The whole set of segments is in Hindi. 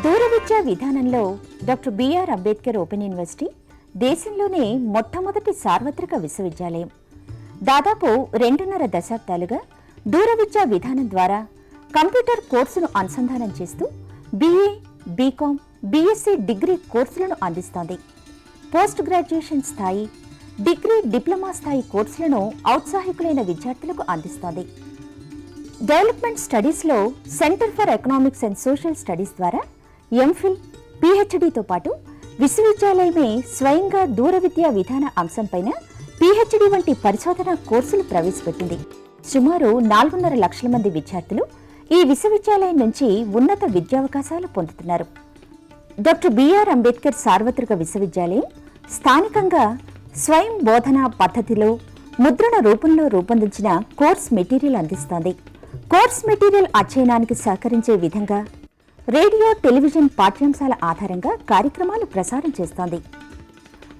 దూర విద్యా విధానంలో doctor B R Ambedkar open university దేశంలోనే మొట్టమొదటి సార్వత్రిక విశ్వవిద్యాలయం. దాదాపు 2.5 దశాబ్దాలుగా దూర విద్యా విధానం ద్వారా కంప్యూటర్ కోర్సును అనుసంధానం చేస్తూ బీఏ, బీకామ్, బీఎస్సీ డిగ్రీ కోర్సులను అందిస్తోంది. పోస్ట్ గ్రాడ్యుయేషన్ స్థాయి, డిగ్రీ, డిప్లొమా స్థాయి కోర్సులను ఔత్సాహికులైన విద్యార్థులకు అందిస్తోంది. డెవలప్మెంట్ స్టడీస్లో centre for economics and social studies ద్వారా ఎంఫిల్, పీహెచ్డీతో పాటు విశ్వవిద్యాలయమే స్వయంగా దూర విద్యా విధాన అంశంపైన పీహెచ్డీ వంటి పరిశోధన కోర్సులు ప్రవేశపెట్టింది. సుమారు 4.5 లక్షల మంది విద్యార్థులు ఈ విశ్వవిద్యాలయం నుంచి ఉన్నత విద్యావకాశాలు పొందుతున్నారు. డాక్టర్ బిఆర్ అంబేద్కర్ సార్వత్రిక విశ్వవిద్యాలయం స్థానికంగా స్వయం బోధనా పద్ధతిలో ముద్రణ రూపంలో రూపొందించిన కోర్స్ మెటీరియల్ అందిస్తోంది. కోర్స్ మెటీరియల్ అధ్యయనానికి సహకరించే విధంగా రేడియో, టెలివిజన్ పాఠ్యాంశాల ఆధారంగా కార్యక్రమాలు ప్రసారం చేస్తోంది.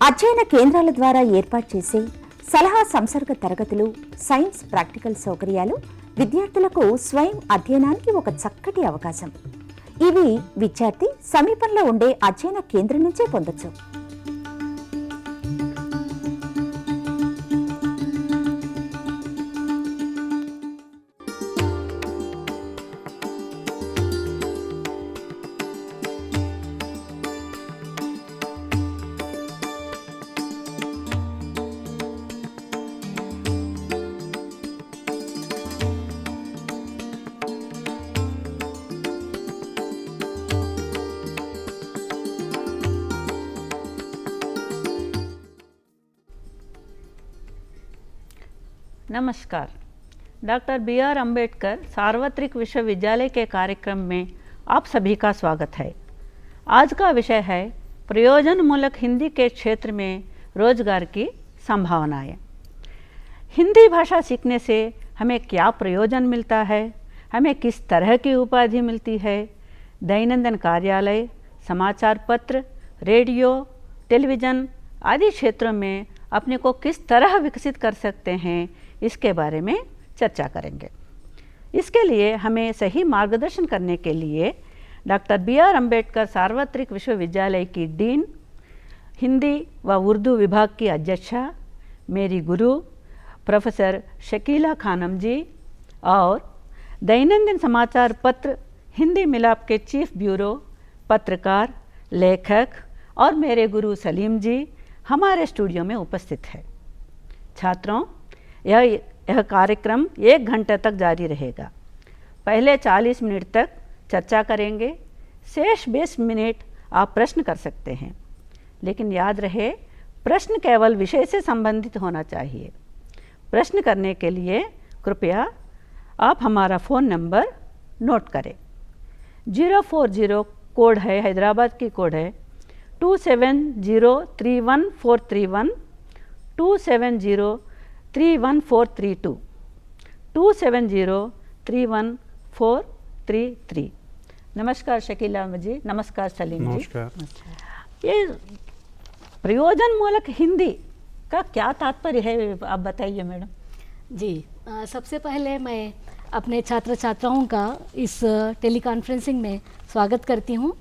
అధ్యయన కేంద్రాల ద్వారా ఏర్పాటు చేసే సలహా సంసర్గ తరగతులు, సైన్స్ ప్రాక్టికల్ సౌకర్యాలు విద్యార్థులకు స్వయం అధ్యయనానికి ఒక చక్కటి అవకాశం. ఇవి విద్యార్థి సమీపంలో ఉండే అధ్యయన కేంద్రం నుంచే పొందొచ్చు. नमस्कार। डॉक्टर बीआर अंबेडकर सार्वत्रिक विश्वविद्यालय के कार्यक्रम में आप सभी का स्वागत है। आज का विषय है प्रयोजनमूलक हिंदी के क्षेत्र में रोजगार की संभावनाएं। हिंदी भाषा सीखने से हमें क्या प्रयोजन मिलता है, हमें किस तरह की उपाधि मिलती है, दैनंदिन कार्यालय, समाचार पत्र, रेडियो, टेलीविज़न आदि क्षेत्रों में अपने को किस तरह विकसित कर सकते हैं, इसके बारे में चर्चा करेंगे। इसके लिए हमें सही मार्गदर्शन करने के लिए डॉक्टर बीआर अंबेडकर सार्वत्रिक विश्वविद्यालय की डीन, हिंदी व उर्दू विभाग की अध्यक्षा, मेरी गुरु प्रोफेसर शकीला खानम जी और दैनंदिन समाचार पत्र हिंदी मिलाप के चीफ ब्यूरो, पत्रकार, लेखक और मेरे गुरु सलीम जी हमारे स्टूडियो में उपस्थित है। छात्रों, यह कार्यक्रम 1 घंटे तक जारी रहेगा। पहले 40 मिनट तक चर्चा करेंगे, शेष 20 मिनट आप प्रश्न कर सकते हैं, लेकिन याद रहे प्रश्न केवल विषय से संबंधित होना चाहिए। प्रश्न करने के लिए कृपया आप हमारा फ़ोन नंबर नोट करें। 040 कोड है, हैदराबाद की कोड है 27031431, 27031432, 27031433। नमस्कार शकीला जी, नमस्कार सलीम जी। नमस्कार। ये प्रयोजनमूलक हिंदी का क्या तात्पर्य है, आप बताइए मैडम। जी, सबसे पहले मैं अपने छात्र छात्राओं का इस टेलीकॉन्फ्रेंसिंग में स्वागत करती हूँ।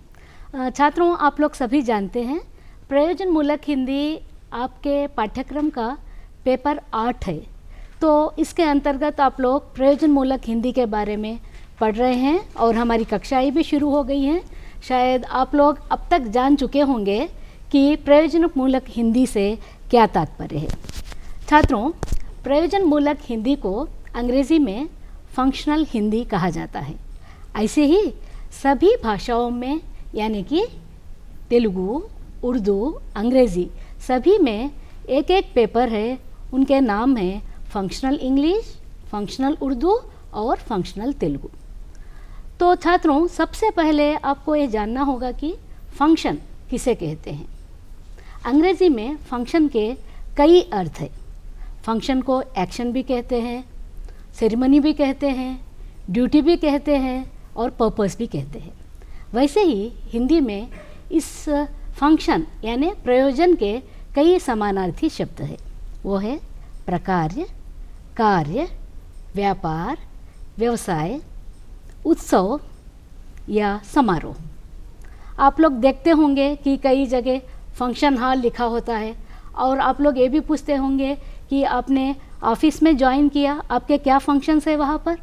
छात्रों, आप लोग सभी जानते हैं प्रयोजनमूलक हिंदी आपके पाठ्यक्रम का पेपर 8 है। तो इसके अंतर्गत आप लोग प्रयोजनमूलक हिंदी के बारे में पढ़ रहे हैं और हमारी कक्षाएं भी शुरू हो गई हैं। शायद आप लोग अब तक जान चुके होंगे कि प्रयोजनमूलक हिंदी से क्या तात्पर्य है। छात्रों, प्रयोजनमूलक हिंदी को अंग्रेज़ी में फंक्शनल हिंदी कहा जाता है। ऐसे ही सभी भाषाओं में यानी कि तेलुगु, उर्दू, अंग्रेज़ी सभी में एक एक पेपर है, उनके नाम हैं फंक्शनल इंग्लिश, फंक्शनल उर्दू और फंक्शनल तेलुगु। तो छात्रों, सबसे पहले आपको ये जानना होगा कि फंक्शन किसे कहते हैं। अंग्रेज़ी में फंक्शन के कई अर्थ हैं। फंक्शन को एक्शन भी कहते हैं, सेरेमनी भी कहते हैं, ड्यूटी भी कहते हैं और पर्पस भी कहते हैं। वैसे ही हिंदी में इस फंक्शन यानी प्रयोजन के कई समानार्थी शब्द है। वो है प्रकार्य, कार्य, व्यापार, व्यवसाय, उत्सव या समारोह। आप लोग देखते होंगे कि कई जगह फंक्शन हॉल लिखा होता है, और आप लोग ये भी पूछते होंगे कि आपने ऑफिस में ज्वाइन किया, आपके क्या फंक्शंस है वहाँ पर।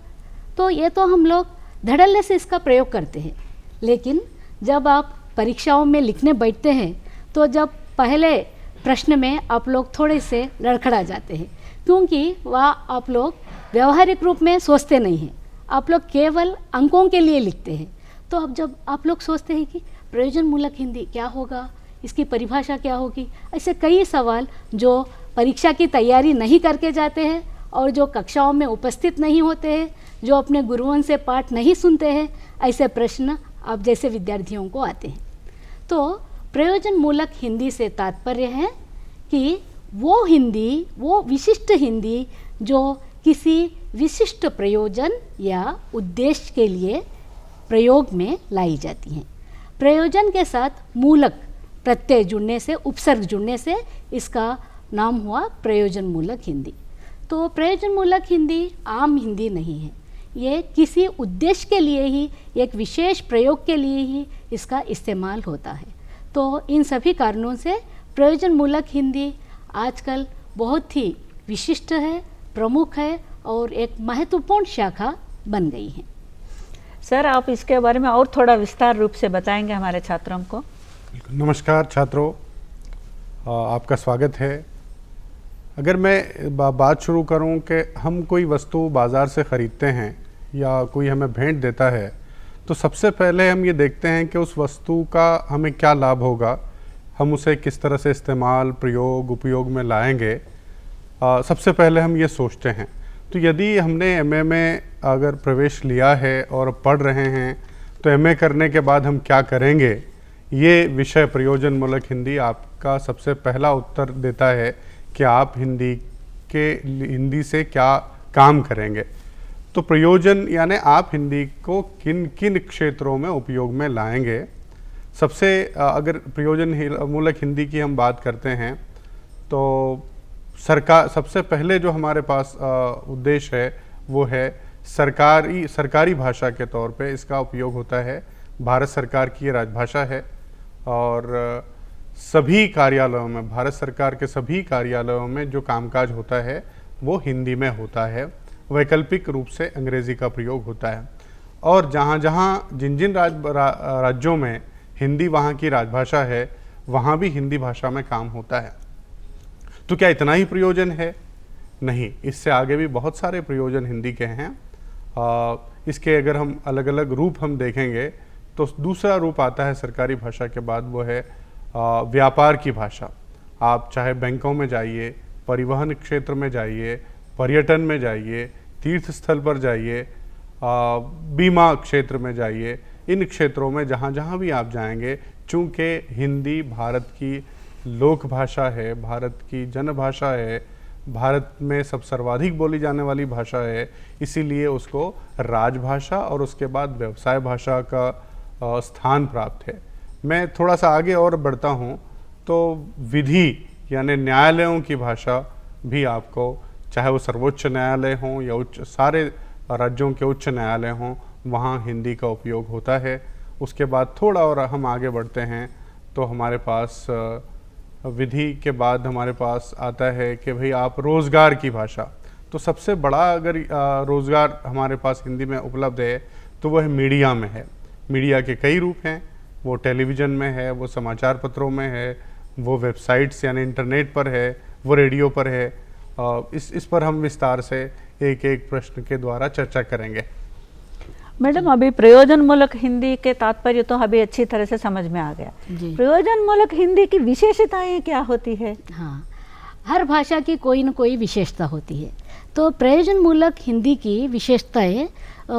तो ये तो हम लोग धड़ल्ले से इसका प्रयोग करते हैं, लेकिन जब आप परीक्षाओं में लिखने बैठते हैं तो जब पहले प्रश्न में आप लोग थोड़े से लड़खड़ा जाते हैं, क्योंकि वह आप लोग व्यवहारिक रूप में सोचते नहीं हैं, आप लोग केवल अंकों के लिए लिखते हैं। तो अब जब आप लोग सोचते हैं कि प्रयोजन मूलक हिंदी क्या होगा, इसकी परिभाषा क्या होगी, ऐसे कई सवाल जो परीक्षा की तैयारी नहीं करके जाते हैं और जो कक्षाओं में उपस्थित नहीं होते हैं, जो अपने गुरुओं से पाठ नहीं सुनते हैं, ऐसे प्रश्न आप जैसे विद्यार्थियों को आते हैं। तो प्रयोजन मूलक हिंदी से तात्पर्य है कि वो हिंदी, वो विशिष्ट हिंदी जो किसी विशिष्ट प्रयोजन या उद्देश्य के लिए प्रयोग में लाई जाती हैं। प्रयोजन के साथ मूलक प्रत्यय जुड़ने से, उपसर्ग जुड़ने से इसका नाम हुआ प्रयोजन मूलक हिंदी। तो प्रयोजन मूलक हिंदी आम हिंदी नहीं है, ये किसी उद्देश्य के लिए ही, एक विशेष प्रयोग के लिए ही इसका इस्तेमाल होता है। तो इन सभी कारणों से प्रयोजन मूलक हिंदी आजकल बहुत ही विशिष्ट है, प्रमुख है और एक महत्वपूर्ण शाखा बन गई है। सर, आप इसके बारे में और थोड़ा विस्तार रूप से बताएंगे हमारे छात्रों को। नमस्कार छात्रों, आपका स्वागत है। अगर मैं बात शुरू करूं कि हम कोई वस्तु बाज़ार से ख़रीदते हैं या कोई हमें भेंट देता है, तो सबसे पहले हम ये देखते हैं कि उस वस्तु का हमें क्या लाभ होगा, हम उसे किस तरह से इस्तेमाल, प्रयोग, उपयोग में लाएंगे। सबसे पहले हम ये सोचते हैं। तो यदि हमने एमए में अगर प्रवेश लिया है और पढ़ रहे हैं, तो एमए करने के बाद हम क्या करेंगे, ये विषय प्रयोजन मूलक हिंदी आपका सबसे पहला उत्तर देता है कि आप हिंदी से क्या काम करेंगे। तो प्रयोजन यानी आप हिंदी को किन किन क्षेत्रों में उपयोग में लाएंगे। सबसे अगर प्रयोजन मूलक हिंदी की हम बात करते हैं, तो सबसे पहले जो हमारे पास उद्देश्य है वो है सरकारी भाषा के तौर पे इसका उपयोग होता है। भारत सरकार की ये राजभाषा है और सभी कार्यालयों में, भारत सरकार के सभी कार्यालयों में जो कामकाज होता है वो हिंदी में होता है। वैकल्पिक रूप से अंग्रेज़ी का प्रयोग होता है। और जिन राज्यों में हिंदी वहाँ की राजभाषा है, वहाँ भी हिंदी भाषा में काम होता है। तो क्या इतना ही प्रयोजन है? नहीं, इससे आगे भी बहुत सारे प्रयोजन हिंदी के हैं। इसके अगर हम अलग अलग रूप हम देखेंगे तो दूसरा रूप आता है सरकारी भाषा के बाद, वो है व्यापार की भाषा। आप चाहे बैंकों में जाइए, परिवहन क्षेत्र में जाइए, पर्यटन में जाइए, तीर्थ स्थल पर जाइए, बीमा क्षेत्र में जाइए, इन क्षेत्रों में जहाँ जहाँ भी आप जाएंगे, चूँकि हिंदी भारत की लोक भाषा है, भारत की जन भाषा है, भारत में सर्वाधिक बोली जाने वाली भाषा है, इसीलिए उसको राजभाषा और उसके बाद व्यवसाय भाषा का स्थान प्राप्त है। मैं थोड़ा सा आगे और बढ़ता हूँ तो विधि यानी न्यायालयों की भाषा भी आपको, चाहे वो सर्वोच्च न्यायालय हों या सारे राज्यों के उच्च न्यायालय हों, वहाँ हिंदी का उपयोग होता है। उसके बाद थोड़ा और हम आगे बढ़ते हैं तो हमारे पास विधि के बाद हमारे पास आता है कि भाई आप रोज़गार की भाषा। तो सबसे बड़ा अगर रोज़गार हमारे पास हिंदी में उपलब्ध है तो वह मीडिया में है। मीडिया के कई रूप हैं, वो टेलीविज़न में है, वो समाचार पत्रों में है, वो वेबसाइट्स यानी इंटरनेट पर है, वो रेडियो पर है। इस पर हम विस्तार से एक एक प्रश्न के द्वारा चर्चा करेंगे। मैडम, अभी प्रयोजन मूलक हिंदी के तात्पर्य तो अभी अच्छी तरह से समझ में आ गया। प्रयोजन मूलक हिंदी की विशेषताएं क्या होती है? हाँ, हर भाषा की कोई न कोई विशेषता होती है। तो प्रयोजन मूलक हिंदी की विशेषताएं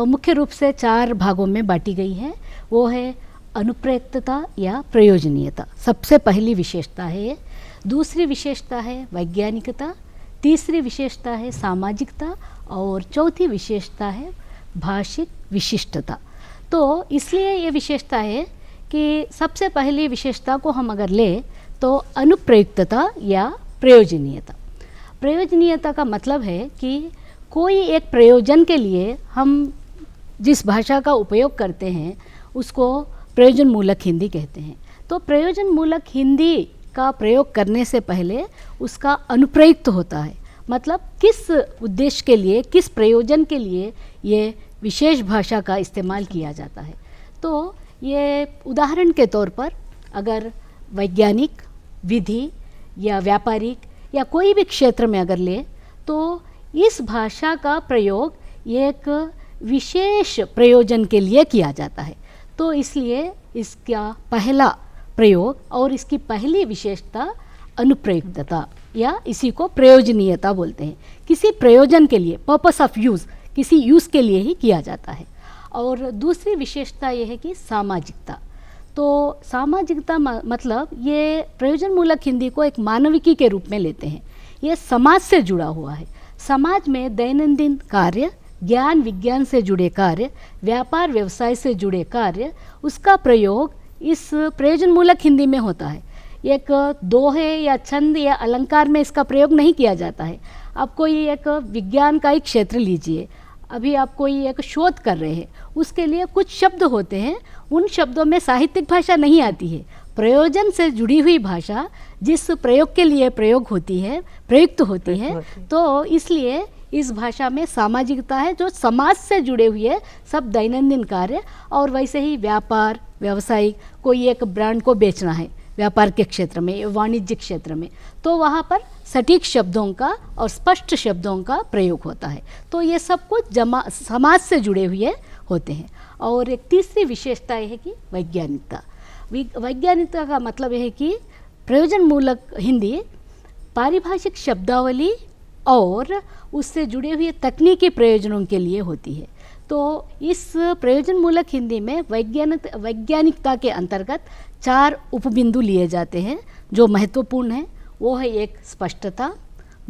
मुख्य रूप से 4 भागों में बांटी गई है। वो है अनुप्रयुक्तता या प्रयोजनीयता, सबसे पहली विशेषता है। दूसरी विशेषता है वैज्ञानिकता, तीसरी विशेषता है सामाजिकता और चौथी विशेषता है भाषिक विशिष्टता। तो इसलिए ये विशेषता है कि सबसे पहली विशेषता को हम अगर ले तो अनुप्रयुक्तता या प्रयोजनीयता। प्रयोजनीयता का मतलब है कि कोई एक प्रयोजन के लिए हम जिस भाषा का उपयोग करते हैं उसको प्रयोजन मूलक हिंदी कहते हैं। तो प्रयोजन मूलक हिंदी का प्रयोग करने से पहले उसका अनुप्रयुक्त होता है, मतलब किस उद्देश्य के लिए, किस प्रयोजन के लिए ये विशेष भाषा का इस्तेमाल किया जाता है। तो ये उदाहरण के तौर पर अगर वैज्ञानिक, विधि या व्यापारिक या कोई भी क्षेत्र में अगर ले, तो इस भाषा का प्रयोग एक विशेष प्रयोजन के लिए किया जाता है। तो इसलिए इसका पहला प्रयोग और इसकी पहली विशेषता अनुप्रयुक्तता या इसी को प्रयोजनीयता बोलते हैं। किसी प्रयोजन के लिए, पर्पस ऑफ यूज़, किसी यूज़ के लिए ही किया जाता है। और दूसरी विशेषता ये है कि सामाजिकता। तो सामाजिकता मतलब ये प्रयोजन मूलक हिंदी को एक मानविकी के रूप में लेते हैं। ये समाज से जुड़ा हुआ है। समाज में दैनंदिन कार्य, ज्ञान विज्ञान से जुड़े कार्य, व्यापार व्यवसाय से जुड़े कार्य, उसका प्रयोग इस प्रयोजन मूलक हिंदी में होता है। एक दोहे या छंद या अलंकार में इसका प्रयोग नहीं किया जाता है। आप कोई एक विज्ञान का एक क्षेत्र लीजिए, अभी आप कोई एक शोध कर रहे हैं, उसके लिए कुछ शब्द होते हैं, उन शब्दों में साहित्यिक भाषा नहीं आती है। प्रयोजन से जुड़ी हुई भाषा जिस प्रयोग के लिए प्रयोग होती है, प्रयुक्त होती है, तो इसलिए इस भाषा में सामाजिकता है, जो समाज से जुड़े हुए सब दैनंदिन कार्य। और वैसे ही व्यापार व्यवसायिक, कोई एक ब्रांड को बेचना है व्यापार के क्षेत्र में, वाणिज्यिक क्षेत्र में, तो वहाँ पर सटीक शब्दों का और स्पष्ट शब्दों का प्रयोग होता है। तो ये सब कुछ समाज से जुड़े हुए होते हैं। और एक तीसरी विशेषता यह है कि वैज्ञानिकता। वैज्ञानिकता का मतलब यह है कि प्रयोजन मूलक हिंदी पारिभाषिक शब्दावली और उससे जुड़े हुए तकनीकी प्रयोजनों के लिए होती है। तो इस प्रयोजन मूलक हिंदी में वैज्ञानिकता के अंतर्गत 4 उपबिंदु लिए जाते हैं जो महत्वपूर्ण हैं। वो है एक स्पष्टता,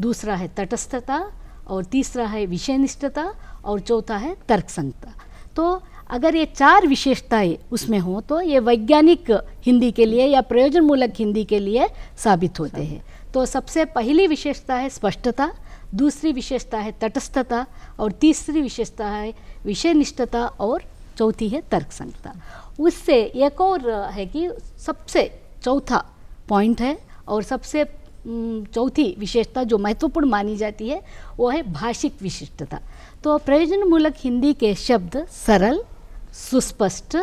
दूसरा है तटस्थता, और तीसरा है विषयनिष्ठता, और चौथा है तर्कसंगता। तो अगर ये 4 विशेषताएं उसमें हों तो ये वैज्ञानिक हिंदी के लिए या प्रयोजन मूलक हिंदी के लिए साबित होते हैं। तो सबसे पहली विशेषता है स्पष्टता, दूसरी विशेषता है तटस्थता, और तीसरी विशेषता है विषयनिष्ठता, और चौथी है तर्कसंगता। उससे एक और है कि सबसे चौथा पॉइंट है और सबसे चौथी विशेषता जो महत्वपूर्ण मानी जाती है वो है भाषिक विशिष्टता। तो प्रयोजन मूलक हिंदी के शब्द सरल, सुस्पष्ट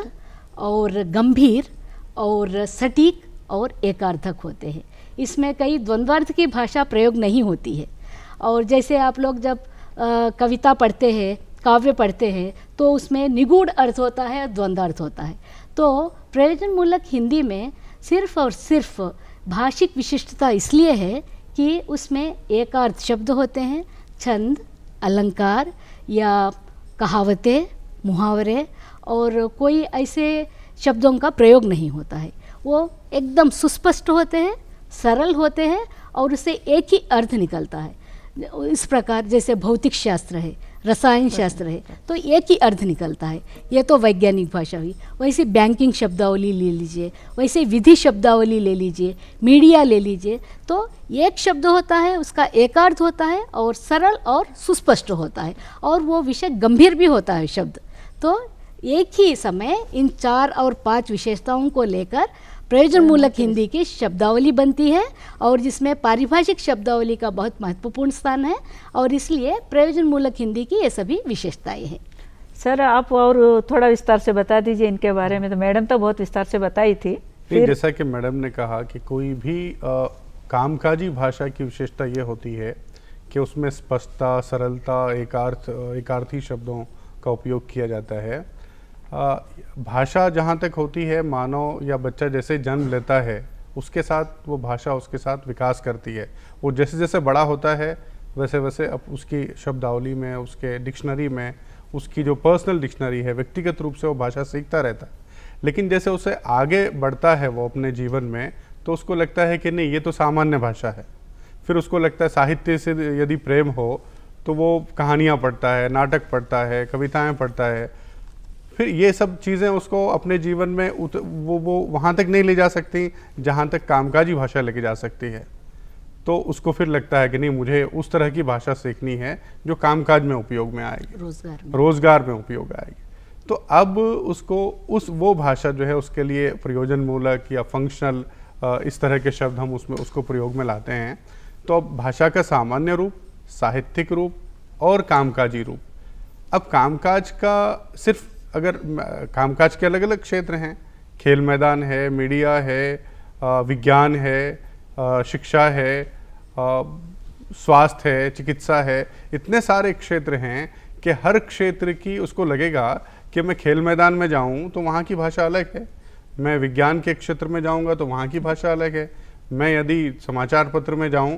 और गंभीर और सटीक और एकार्थक होते हैं। इसमें कई द्वंद्वार्थ की भाषा प्रयोग नहीं होती है। और जैसे आप लोग जब कविता पढ़ते हैं, काव्य पढ़ते हैं, तो उसमें निगूढ़ अर्थ होता है, द्वंद्वार्थ होता है। तो प्रयोजन मूलक हिंदी में सिर्फ और सिर्फ भाषिक विशिष्टता इसलिए है कि उसमें एकार्थ शब्द होते हैं, छंद, अलंकार या कहावतें, मुहावरे, और कोई ऐसे शब्दों का प्रयोग नहीं होता है। वो एकदम सुस्पष्ट होते हैं, सरल होते हैं और उससे एक ही अर्थ निकलता है। इस प्रकार जैसे भौतिक शास्त्र है, रसायन शास्त्र है, तो एक ही अर्थ निकलता है। ये तो वैज्ञानिक भाषा हुई। वैसे बैंकिंग शब्दावली ले लीजिए, वैसे विधि शब्दावली ले लीजिए, मीडिया ले लीजिए, तो एक शब्द होता है, उसका एक अर्थ होता है और सरल और सुस्पष्ट होता है, और वो विषय गंभीर भी होता है शब्द। तो एक ही समय इन 4 और 5 विशेषताओं को लेकर प्रयोजन मूलक हिंदी की शब्दावली बनती है, और जिसमें पारिभाषिक शब्दावली का बहुत महत्वपूर्ण स्थान है, और इसलिए प्रयोजन मूलक हिंदी की ये सभी विशेषताएं हैं। सर आप और थोड़ा विस्तार से बता दीजिए इनके बारे में। तो मैडम तो बहुत विस्तार से बताई थी। जैसा कि मैडम ने कहा कि कोई भी कामकाजी भाषा की विशेषता ये होती है कि उसमें स्पष्टता, सरलता, एकार्थी शब्दों का उपयोग किया जाता है। भाषा जहाँ तक होती है, मानव या बच्चा जैसे जन्म लेता है उसके साथ वो भाषा उसके साथ विकास करती है। वो जैसे जैसे बड़ा होता है वैसे वैसे अब उसकी शब्दावली में, उसके डिक्शनरी में, उसकी जो पर्सनल डिक्शनरी है, व्यक्तिगत रूप से वो भाषा सीखता रहता है। लेकिन जैसे उसे आगे बढ़ता है वो अपने जीवन में, तो उसको लगता है कि नहीं, ये तो सामान्य भाषा है। फिर उसको लगता है साहित्य से यदि प्रेम हो तो वो कहानियाँ पढ़ता है, नाटक पढ़ता है, कविताएँ पढ़ता है। फिर ये सब चीज़ें उसको अपने जीवन में वो वहाँ तक नहीं ले जा सकती जहाँ तक कामकाजी भाषा लेके जा सकती है। तो उसको फिर लगता है कि नहीं, मुझे उस तरह की भाषा सीखनी है जो कामकाज में उपयोग में आएगी, रोजगार में उपयोग आएगी। तो अब उसको वो भाषा जो है उसके लिए प्रयोजन मूलक या फंक्शनल इस तरह के शब्द हम उसमें उसको प्रयोग में लाते हैं। तो अब भाषा का सामान्य रूप, साहित्यिक रूप और कामकाजी रूप। अब कामकाज का सिर्फ अगर कामकाज के अलग अलग क्षेत्र हैं, खेल मैदान है, मीडिया है, विज्ञान है, शिक्षा है, स्वास्थ्य है, चिकित्सा है, इतने सारे क्षेत्र हैं कि हर क्षेत्र की उसको लगेगा कि मैं खेल मैदान में जाऊं तो वहाँ की भाषा अलग है, मैं विज्ञान के क्षेत्र में जाऊंगा तो वहाँ की भाषा अलग है, मैं यदि समाचार पत्र में जाऊं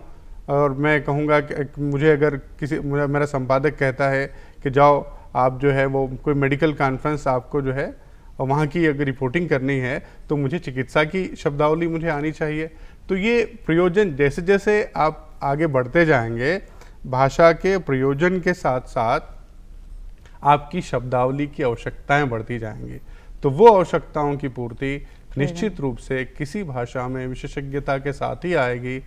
और मैं कहूँगा कि मुझे अगर मेरा संपादक कहता है कि जाओ आप जो है वो कोई मेडिकल कॉन्फ्रेंस आपको जो है और वहाँ की अगर रिपोर्टिंग करनी है तो मुझे चिकित्सा की शब्दावली मुझे आनी चाहिए। तो ये प्रयोजन जैसे जैसे आप आगे बढ़ते जाएंगे, भाषा के प्रयोजन के साथ साथ आपकी शब्दावली की आवश्यकताएं बढ़ती जाएंगी। तो वो आवश्यकताओं की पूर्ति निश्चित रूप से किसी भाषा में विशेषज्ञता के साथ ही आएगी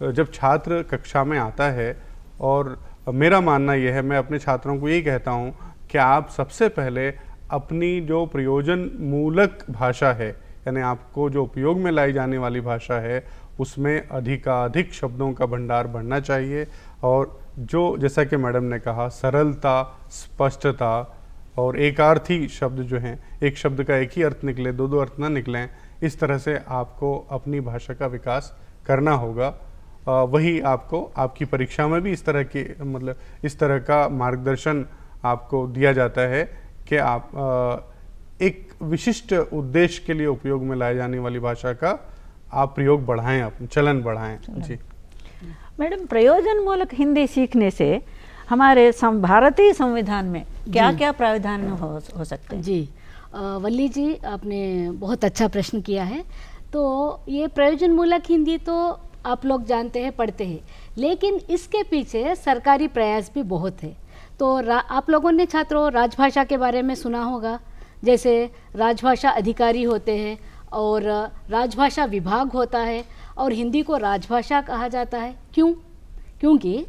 जब छात्र कक्षा में आता है। और मेरा मानना यह है, मैं अपने छात्रों को यही कहता हूँ कि आप सबसे पहले अपनी जो प्रयोजन मूलक भाषा है, यानी आपको जो उपयोग में लाई जाने वाली भाषा है, उसमें अधिकाधिक शब्दों का भंडार बढ़ना चाहिए। और जो जैसा कि मैडम ने कहा, सरलता, स्पष्टता और एकार्थी शब्द जो हैं, एक शब्द का एक ही अर्थ निकले, दो अर्थ ना निकलें, इस तरह से आपको अपनी भाषा का विकास करना होगा। वही आपको आपकी परीक्षा में भी इस तरह की इस तरह का मार्गदर्शन आपको दिया जाता है कि आप एक विशिष्ट उद्देश्य के लिए उपयोग में लाए जाने वाली भाषा का आप प्रयोग बढ़ाएं, अपना चलन बढ़ाएं। जी मैडम, प्रयोजन मूलक हिंदी सीखने से हमारे भारतीय संविधान में क्या क्या प्रावधान हो सकते हैं? जी वल्ली जी, आपने बहुत अच्छा प्रश्न किया है। तो ये प्रयोजन मूलक हिंदी तो आप लोग जानते हैं, पढ़ते हैं, लेकिन इसके पीछे सरकारी प्रयास भी बहुत है। तो आप लोगों ने छात्रों राजभाषा के बारे में सुना होगा, जैसे राजभाषा अधिकारी होते हैं और राजभाषा विभाग होता है और हिंदी को राजभाषा कहा जाता है। क्यों? क्योंकि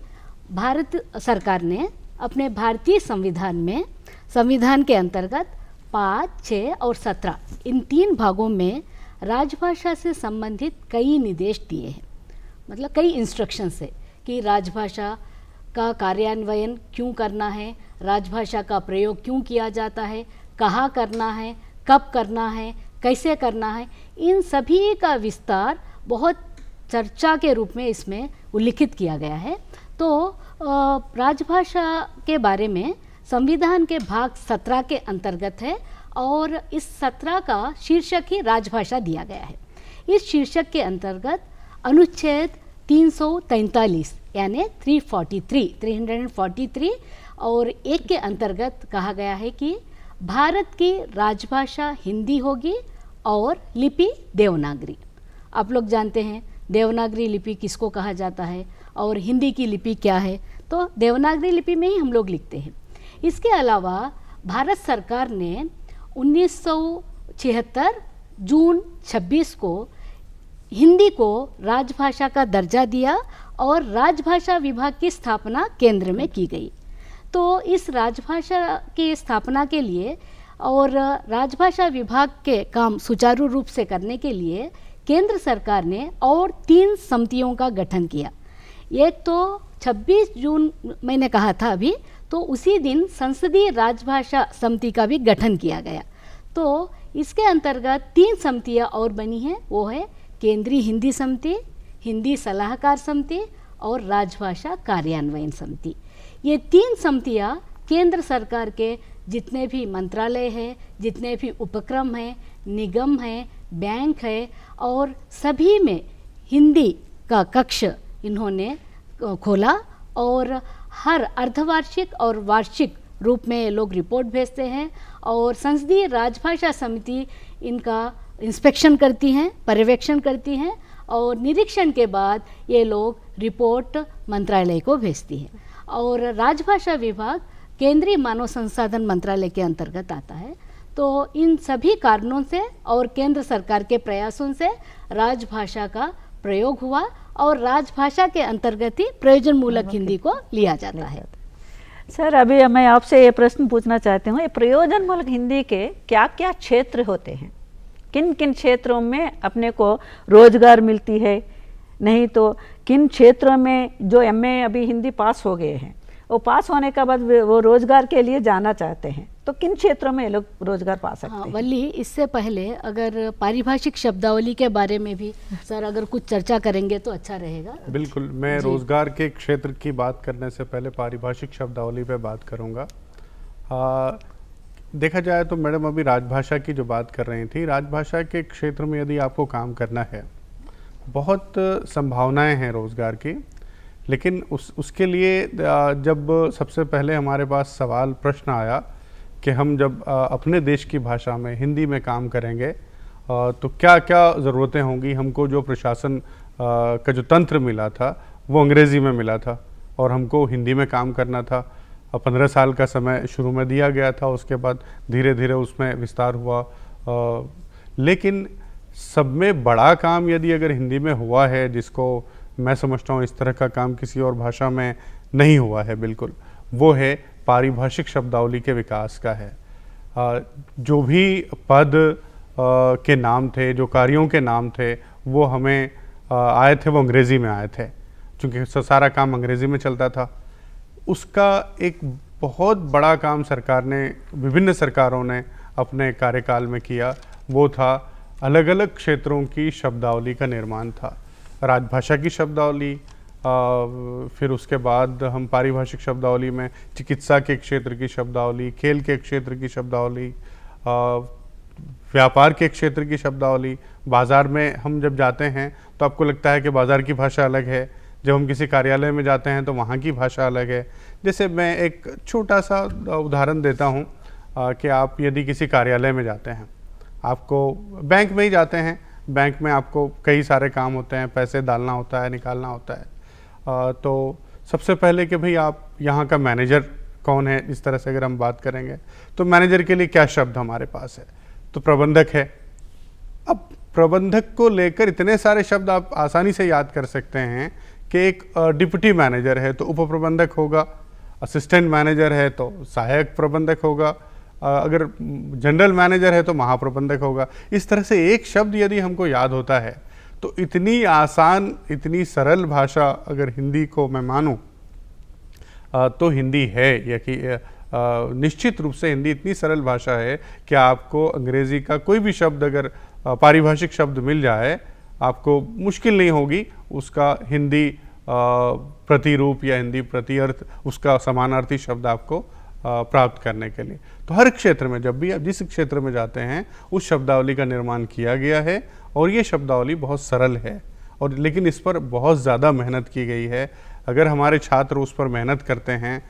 भारत सरकार ने अपने भारतीय संविधान में, संविधान के अंतर्गत 5, 6 और 17 इन 3 भागों में राजभाषा से संबंधित कई निर्देश दिए हैं, मतलब कई इंस्ट्रक्शंस है कि राजभाषा का कार्यान्वयन क्यों करना है, राजभाषा का प्रयोग क्यों किया जाता है, कहाँ करना है, कब करना है, कैसे करना है, इन सभी का विस्तार बहुत चर्चा के रूप में इसमें उल्लिखित किया गया है। तो राजभाषा के बारे में संविधान के भाग 17 के अंतर्गत है और इस 17 का शीर्षक ही राजभाषा दिया गया है। इस शीर्षक के अंतर्गत अनुच्छेद 343 यानी 343 और 1 के अंतर्गत कहा गया है कि भारत की राजभाषा हिंदी होगी और लिपि देवनागरी। आप लोग जानते हैं देवनागरी लिपि किसको कहा जाता है और हिंदी की लिपि क्या है, तो देवनागरी लिपि में ही हम लोग लिखते हैं। इसके अलावा भारत सरकार ने 1976 जून 26 को हिंदी को राजभाषा का दर्जा दिया और राजभाषा विभाग की स्थापना केंद्र में की गई। तो इस राजभाषा की स्थापना के लिए और राजभाषा विभाग के काम सुचारू रूप से करने के लिए केंद्र सरकार ने और 3 समितियों का गठन किया। एक तो 26 जून मैंने कहा था अभी, तो उसी दिन संसदीय राजभाषा समिति का भी गठन किया गया। तो इसके अंतर्गत 3 समितियां और बनी हैं, वो है केंद्रीय हिंदी समिति, हिंदी सलाहकार समिति और राजभाषा कार्यान्वयन समिति। ये 3 समितियां केंद्र सरकार के जितने भी मंत्रालय हैं, जितने भी उपक्रम हैं, निगम हैं, बैंक है और सभी में हिंदी का कक्ष इन्होंने खोला और हर अर्धवार्षिक और वार्षिक रूप में लोग रिपोर्ट भेजते हैं और संसदीय राजभाषा समिति इनका इंस्पेक्शन करती हैं, पर्यवेक्षण करती हैं और निरीक्षण के बाद ये लोग रिपोर्ट मंत्रालय को भेजती हैं। और राजभाषा विभाग केंद्रीय मानव संसाधन मंत्रालय के अंतर्गत आता है। तो इन सभी कारणों से और केंद्र सरकार के प्रयासों से राजभाषा का प्रयोग हुआ और राजभाषा के अंतर्गत ही प्रयोजन मूलक हिंदी को लिया जाता है। सर, अभी मैं आपसे ये प्रश्न पूछना चाहती हूँ, ये प्रयोजनमूलक हिंदी के क्या क्या क्षेत्र होते हैं? किन किन क्षेत्रों में अपने को रोजगार मिलती है? नहीं तो किन क्षेत्रों में जो एमए अभी हिंदी पास हो गए हैं, वो पास होने के बाद वो रोजगार के लिए जाना चाहते हैं, तो किन क्षेत्रों में ये लोग रोजगार पा सकते हैं? वल्ली, इससे पहले अगर पारिभाषिक शब्दावली के बारे में भी सर अगर कुछ चर्चा करेंगे तो अच्छा रहेगा। बिल्कुल, मैं रोजगार के क्षेत्र की बात करने से पहले पारिभाषिक शब्दावली पे बात करूंगा। देखा जाए तो मैडम अभी राजभाषा की जो बात कर रही थी, राजभाषा के क्षेत्र में यदि आपको काम करना है, बहुत संभावनाएं हैं रोजगार की, लेकिन उसके लिए जब सबसे पहले हमारे पास सवाल प्रश्न आया कि हम जब अपने देश की भाषा में हिंदी में काम करेंगे तो क्या क्या ज़रूरतें होंगी। हमको जो प्रशासन का जो तंत्र मिला था वो अंग्रेज़ी में मिला था और हमको हिंदी में काम करना था। 15 साल का समय शुरू में दिया गया था, उसके बाद धीरे धीरे उसमें विस्तार हुआ। लेकिन सब में बड़ा काम यदि अगर हिंदी में हुआ है, जिसको मैं समझता हूँ इस तरह का काम किसी और भाषा में नहीं हुआ है बिल्कुल, वो है पारिभाषिक शब्दावली के विकास का है। जो भी पद के नाम थे, जो कार्यों के नाम थे, वो हमें आए थे, वो अंग्रेज़ी में आए थे, क्योंकि सारा काम अंग्रेज़ी में चलता था। उसका एक बहुत बड़ा काम सरकार ने, विभिन्न सरकारों ने अपने कार्यकाल में किया, वो था अलग अलग क्षेत्रों की शब्दावली का निर्माण था। राजभाषा की शब्दावली, फिर उसके बाद हम पारिभाषिक शब्दावली में चिकित्सा के क्षेत्र की शब्दावली, खेल के क्षेत्र की शब्दावली, व्यापार के क्षेत्र की शब्दावली। बाज़ार में हम जब जाते हैं तो आपको लगता है कि बाज़ार की भाषा अलग है, जब हम किसी कार्यालय में जाते हैं तो वहाँ की भाषा अलग है। जैसे मैं एक छोटा सा उदाहरण देता हूँ कि आप यदि किसी कार्यालय में जाते हैं, आपको बैंक में ही जाते हैं, बैंक में आपको कई सारे काम होते हैं, पैसे डालना होता है, निकालना होता है। तो सबसे पहले कि भाई आप यहाँ का मैनेजर कौन है, इस तरह से अगर हम बात करेंगे तो मैनेजर के लिए क्या शब्द हमारे पास है, तो प्रबंधक है। अब प्रबंधक को लेकर इतने सारे शब्द आप आसानी से याद कर सकते हैं कि एक डिप्टी मैनेजर है तो उप प्रबंधक होगा, असिस्टेंट मैनेजर है तो सहायक प्रबंधक होगा, अगर जनरल मैनेजर है तो महाप्रबंधक होगा। इस तरह से एक शब्द यदि हमको याद होता है तो इतनी आसान, इतनी सरल भाषा अगर हिंदी को मैं मानूं तो हिंदी है। या कि निश्चित रूप से हिंदी इतनी सरल भाषा है कि आपको अंग्रेज़ी का कोई भी शब्द अगर पारिभाषिक शब्द मिल जाए, आपको मुश्किल नहीं होगी उसका हिंदी प्रतिरूप या हिंदी प्रतिअर्थ, उसका समानार्थी शब्द आपको प्राप्त करने के लिए। तो हर क्षेत्र में जब भी आप जिस क्षेत्र में जाते हैं उस शब्दावली का निर्माण किया गया है और ये शब्दावली बहुत सरल है, और लेकिन इस पर बहुत ज़्यादा मेहनत की गई है। अगर हमारे छात्र उस पर मेहनत करते हैं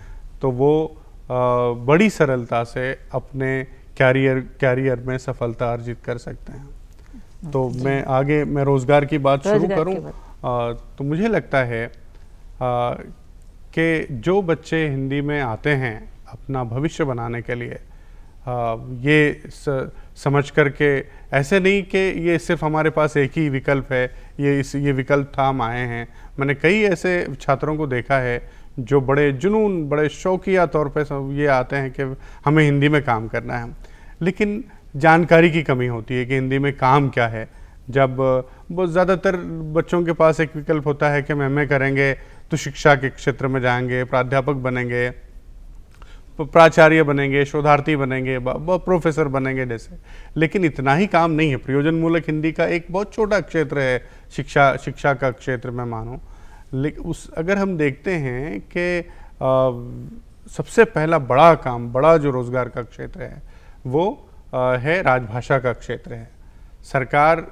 तो वो बड़ी सरलता से अपने कैरियर में सफलता अर्जित कर सकते हैं। तो मैं रोज़गार की बात शुरू करूं तो मुझे लगता है कि जो बच्चे हिंदी में आते हैं अपना भविष्य बनाने के लिए, ये समझ कर के ऐसे नहीं कि ये सिर्फ हमारे पास एक ही विकल्प है, ये विकल्प था हम आए हैं। मैंने कई ऐसे छात्रों को देखा है जो बड़े जुनून, बड़े शौकिया तौर पे ये आते हैं कि हमें हिंदी में काम करना है, लेकिन जानकारी की कमी होती है कि हिंदी में काम क्या है। जब बहुत ज़्यादातर बच्चों के पास एक विकल्प होता है कि हम एमए करेंगे तो शिक्षा के क्षेत्र में जाएंगे, प्राध्यापक बनेंगे, प्राचार्य बनेंगे, शोधार्थी बनेंगे, प्रोफेसर बनेंगे जैसे। लेकिन इतना ही काम नहीं है। प्रयोजनमूलक हिंदी का एक बहुत छोटा क्षेत्र है शिक्षा का क्षेत्र में मानो। लेकिन अगर हम देखते हैं कि सबसे पहला बड़ा काम, बड़ा जो रोज़गार का क्षेत्र है वो है राजभाषा का क्षेत्र है। सरकार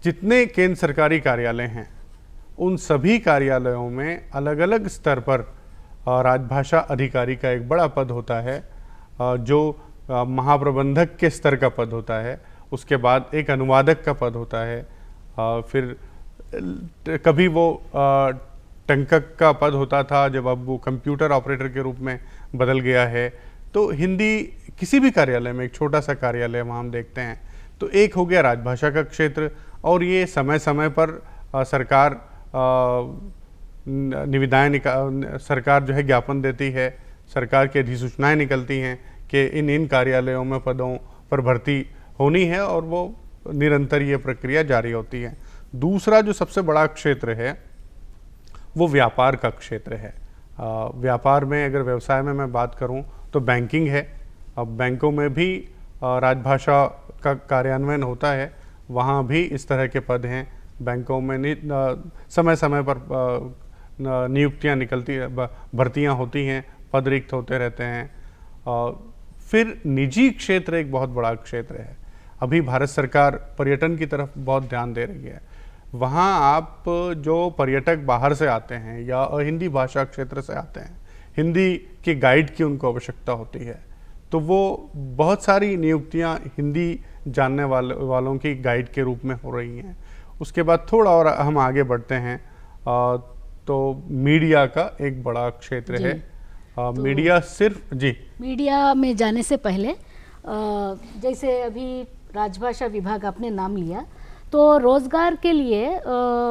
जितने केंद्र सरकारी कार्यालय हैं उन सभी कार्यालयों में अलग अलग स्तर पर राजभाषा अधिकारी का एक बड़ा पद होता है जो महाप्रबंधक के स्तर का पद होता है। उसके बाद एक अनुवादक का पद होता है, फिर कभी वो टंकक का पद होता था, जब अब वो कंप्यूटर ऑपरेटर के रूप में बदल गया है। तो हिंदी किसी भी कार्यालय में, एक छोटा सा कार्यालय वहाँ हम देखते हैं, तो एक हो गया राजभाषा का क्षेत्र। और ये समय समय पर सरकार सरकार जो है ज्ञापन देती है, सरकार की अधिसूचनाएं निकलती हैं कि इन कार्यालयों में पदों पर भर्ती होनी है और वो निरंतर ये प्रक्रिया जारी होती है। दूसरा जो सबसे बड़ा क्षेत्र है वो व्यापार का क्षेत्र है। व्यापार में, अगर व्यवसाय में मैं बात करूं तो बैंकिंग है। अब बैंकों में भी राजभाषा का कार्यान्वयन होता है, वहाँ भी इस तरह के पद हैं। बैंकों में समय समय पर नियुक्तियाँ निकलती, भर्तियाँ होती हैं, पद रिक्त होते रहते हैं। फिर निजी क्षेत्र एक बहुत बड़ा क्षेत्र है। अभी भारत सरकार पर्यटन की तरफ बहुत ध्यान दे रही है। वहाँ आप जो पर्यटक बाहर से आते हैं या हिंदी भाषा क्षेत्र से आते हैं, हिंदी के गाइड की उनको आवश्यकता होती है, तो वो बहुत सारी नियुक्तियाँ हिंदी जानने वालों की गाइड के रूप में हो रही हैं। उसके बाद थोड़ा और हम आगे बढ़ते हैं तो मीडिया का एक बड़ा क्षेत्र है। मीडिया सिर्फ मीडिया में जाने से पहले जैसे अभी राजभाषा विभाग आपने नाम लिया, तो रोज़गार के लिए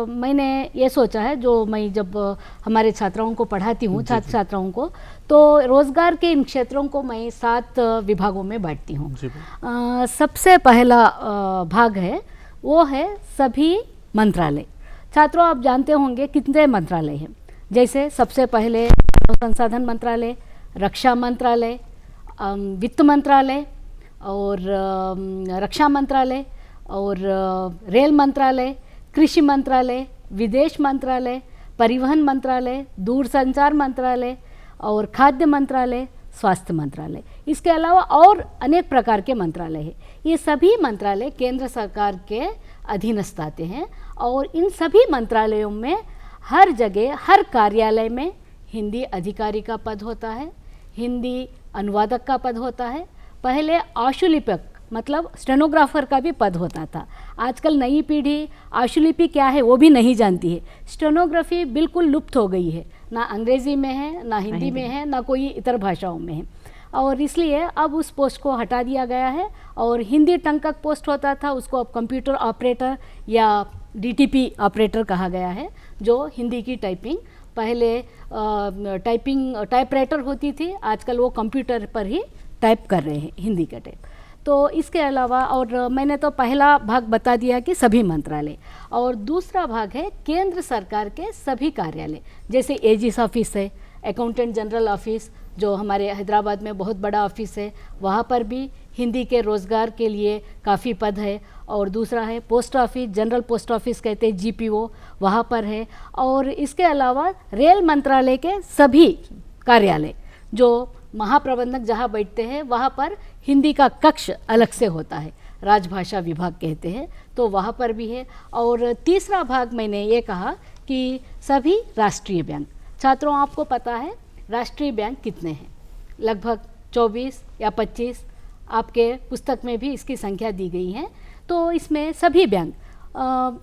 मैंने ये सोचा है, जो मैं जब हमारे छात्राओं को पढ़ाती हूँ, छात्र छात्राओं को, तो रोज़गार के इन क्षेत्रों को मैं 7 विभागों में बांटती हूँ। सबसे पहला भाग है वो है सभी मंत्रालय। छात्रों, आप जानते होंगे कितने मंत्रालय हैं। जैसे सबसे पहले संसाधन मंत्रालय, रक्षा मंत्रालय, वित्त मंत्रालय और रक्षा मंत्रालय और रेल मंत्रालय, कृषि मंत्रालय, विदेश मंत्रालय, परिवहन मंत्रालय, दूरसंचार मंत्रालय और खाद्य मंत्रालय, स्वास्थ्य मंत्रालय। इसके अलावा और अनेक प्रकार के मंत्रालय हैं। ये सभी मंत्रालय केंद्र सरकार के अधीनस्थ आते हैं और इन सभी मंत्रालयों में हर जगह, हर कार्यालय में हिंदी अधिकारी का पद होता है, हिंदी अनुवादक का पद होता है। पहले आशुलिपक मतलब स्टेनोग्राफर का भी पद होता था। आजकल नई पीढ़ी आशुलिपि क्या है वो भी नहीं जानती है। स्टेनोग्राफी बिल्कुल लुप्त हो गई है, ना अंग्रेज़ी में है, ना हिंदी में है, ना कोई इतर भाषाओं में है, और इसलिए अब उस पोस्ट को हटा दिया गया है और हिंदी टंकक पोस्ट होता था, उसको अब कंप्यूटर ऑपरेटर या डीटीपी ऑपरेटर कहा गया है, जो हिंदी की टाइपिंग, पहले टाइपराइटर होती थी, आजकल वो कंप्यूटर पर ही टाइप कर रहे हैं हिंदी का टाइप। तो इसके अलावा, और मैंने तो पहला भाग बता दिया कि सभी मंत्रालय, और दूसरा भाग है केंद्र सरकार के सभी कार्यालय, जैसे एजीस ऑफिस है, अकाउंटेंट जनरल ऑफिस जो हमारे हैदराबाद में बहुत बड़ा ऑफिस है, वहाँ पर भी हिंदी के रोज़गार के लिए काफ़ी पद है। और दूसरा है post office, general post office कहते हैं, जीपीओ, वहाँ पर है। और इसके अलावा रेल मंत्रालय के सभी कार्यालय, जो महाप्रबंधक जहाँ बैठते हैं वहाँ पर हिंदी का कक्ष अलग से होता है, राजभाषा विभाग कहते हैं, तो वहाँ पर भी है। और तीसरा भाग मैंने ये कहा कि सभी राष्ट्रीय बैंक। छात्रों, आपको पता है राष्ट्रीय बैंक कितने हैं? लगभग 24 या 25, आपके पुस्तक में भी इसकी संख्या दी गई है। तो इसमें सभी बैंक,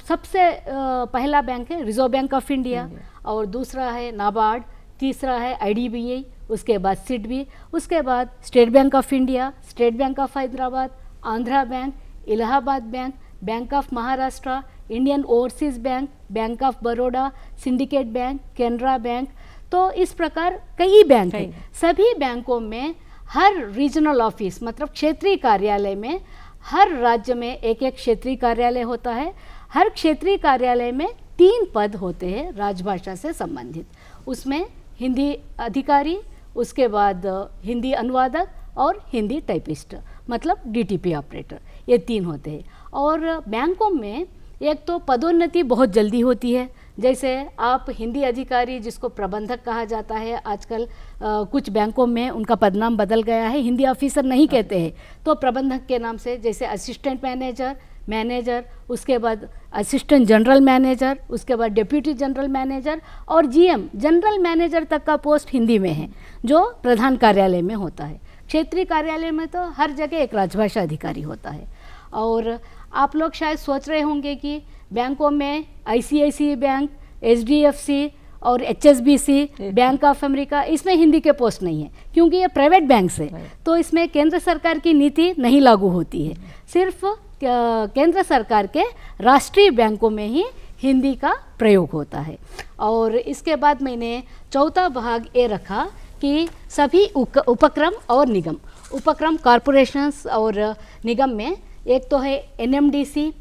सबसे पहला बैंक है रिजर्व बैंक ऑफ इंडिया, और दूसरा है नाबार्ड, तीसरा है आईडीबीआई, उसके बाद सिडबी, उसके बाद state bank of India, state bank of Hyderabad, Andhra bank, Allahabad bank, bank of Maharashtra, Indian overseas bank, bank of Baroda, syndicate bank, Canara bank. तो इस प्रकार कई बैंक हैं। सभी बैंकों में हर रीजनल ऑफिस मतलब क्षेत्रीय कार्यालय में हर राज्य में एक एक क्षेत्रीय कार्यालय होता है। हर क्षेत्रीय कार्यालय में 3 पद होते हैं राजभाषा से संबंधित। उसमें हिंदी अधिकारी, उसके बाद हिंदी अनुवादक और हिंदी टाइपिस्ट मतलब डीटीपी ऑपरेटर, ये 3 होते हैं। और बैंकों में एक तो पदोन्नति बहुत जल्दी होती है, जैसे आप हिंदी अधिकारी जिसको प्रबंधक कहा जाता है, आजकल कुछ बैंकों में उनका पदनाम बदल गया है, हिंदी ऑफिसर नहीं कहते हैं, तो प्रबंधक के नाम से, जैसे असिस्टेंट मैनेजर, मैनेजर, उसके बाद असिस्टेंट जनरल मैनेजर, उसके बाद डिप्यूटी जनरल मैनेजर और जीएम जनरल मैनेजर तक का पोस्ट हिंदी में है, जो प्रधान कार्यालय में होता है। क्षेत्रीय कार्यालय में तो हर जगह एक राजभाषा अधिकारी होता है। और आप लोग शायद सोच रहे होंगे कि बैंकों में आईसीआईसीआई बैंक, एचडीएफसी और एचएसबीसी, बैंक ऑफ अमेरिका, इसमें हिंदी के पोस्ट नहीं है क्योंकि ये प्राइवेट बैंक है, तो इसमें केंद्र सरकार की नीति नहीं लागू होती है। सिर्फ केंद्र सरकार के राष्ट्रीय बैंकों में ही हिंदी का प्रयोग होता है। और इसके बाद मैंने चौथा भाग ये रखा कि सभी उपक्रम और निगम, उपक्रम कॉरपोरेशंस और निगम में एक तो है NMDC,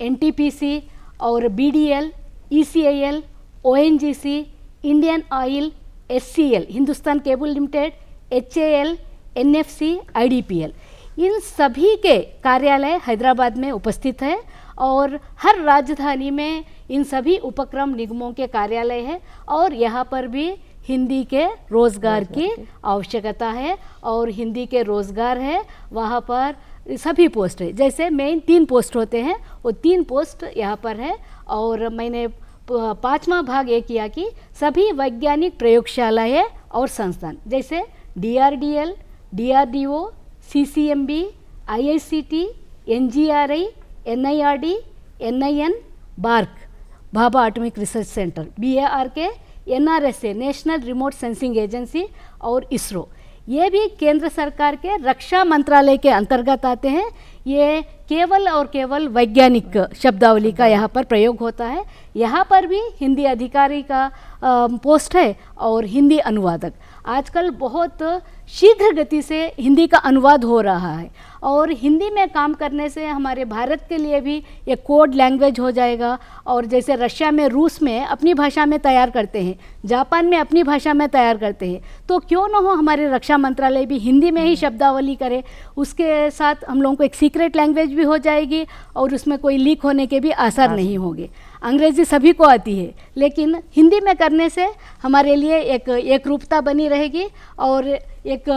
NTPC और BDL, ECIL, ONGC, Indian oil, SCL Hindustan cable limited, HAL, NFC, IDPL, इन सभी के कार्यालय हैदराबाद में उपस्थित है और हर राजधानी में इन सभी उपक्रम निगमों के कार्यालय है और यहाँ पर भी हिंदी के रोज़गार की आवश्यकता है और हिंदी के रोज़गार है वहाँ पर सभी पोस्ट है। जैसे मेन 3 पोस्ट होते हैं, वो 3 पोस्ट यहाँ पर है। और मैंने 5वां भाग ये किया कि सभी वैज्ञानिक प्रयोगशालाएँ और संस्थान जैसे DRDL, DRDO, CCMB, IICT, NGRI, NIRD, NIN, BARC, Bhabha atomic research centre, BARK, NRSA, national remote sensing agency और इसरो, ये भी केंद्र सरकार के रक्षा मंत्रालय के अंतर्गत आते हैं। ये केवल और केवल वैज्ञानिक शब्दावली का यहाँ पर प्रयोग होता है। यहाँ पर भी हिंदी अधिकारी का पोस्ट है और हिंदी अनुवादक। आजकल बहुत शीघ्र गति से हिंदी का अनुवाद हो रहा है और हिंदी में काम करने से हमारे भारत के लिए भी एक कोड लैंग्वेज हो जाएगा। और जैसे रशिया में, रूस में अपनी भाषा में तैयार करते हैं, जापान में अपनी भाषा में तैयार करते हैं, तो क्यों न हो हमारे रक्षा मंत्रालय भी हिंदी में ही शब्दावली करे। उसके साथ हम लोगों को एक सीक्रेट लैंग्वेज भी हो जाएगी और उसमें कोई लीक होने के भी आसार नहीं होंगे। अंग्रेज़ी सभी को आती है लेकिन हिंदी में करने से हमारे लिए एक रूपता बनी रहेगी और एक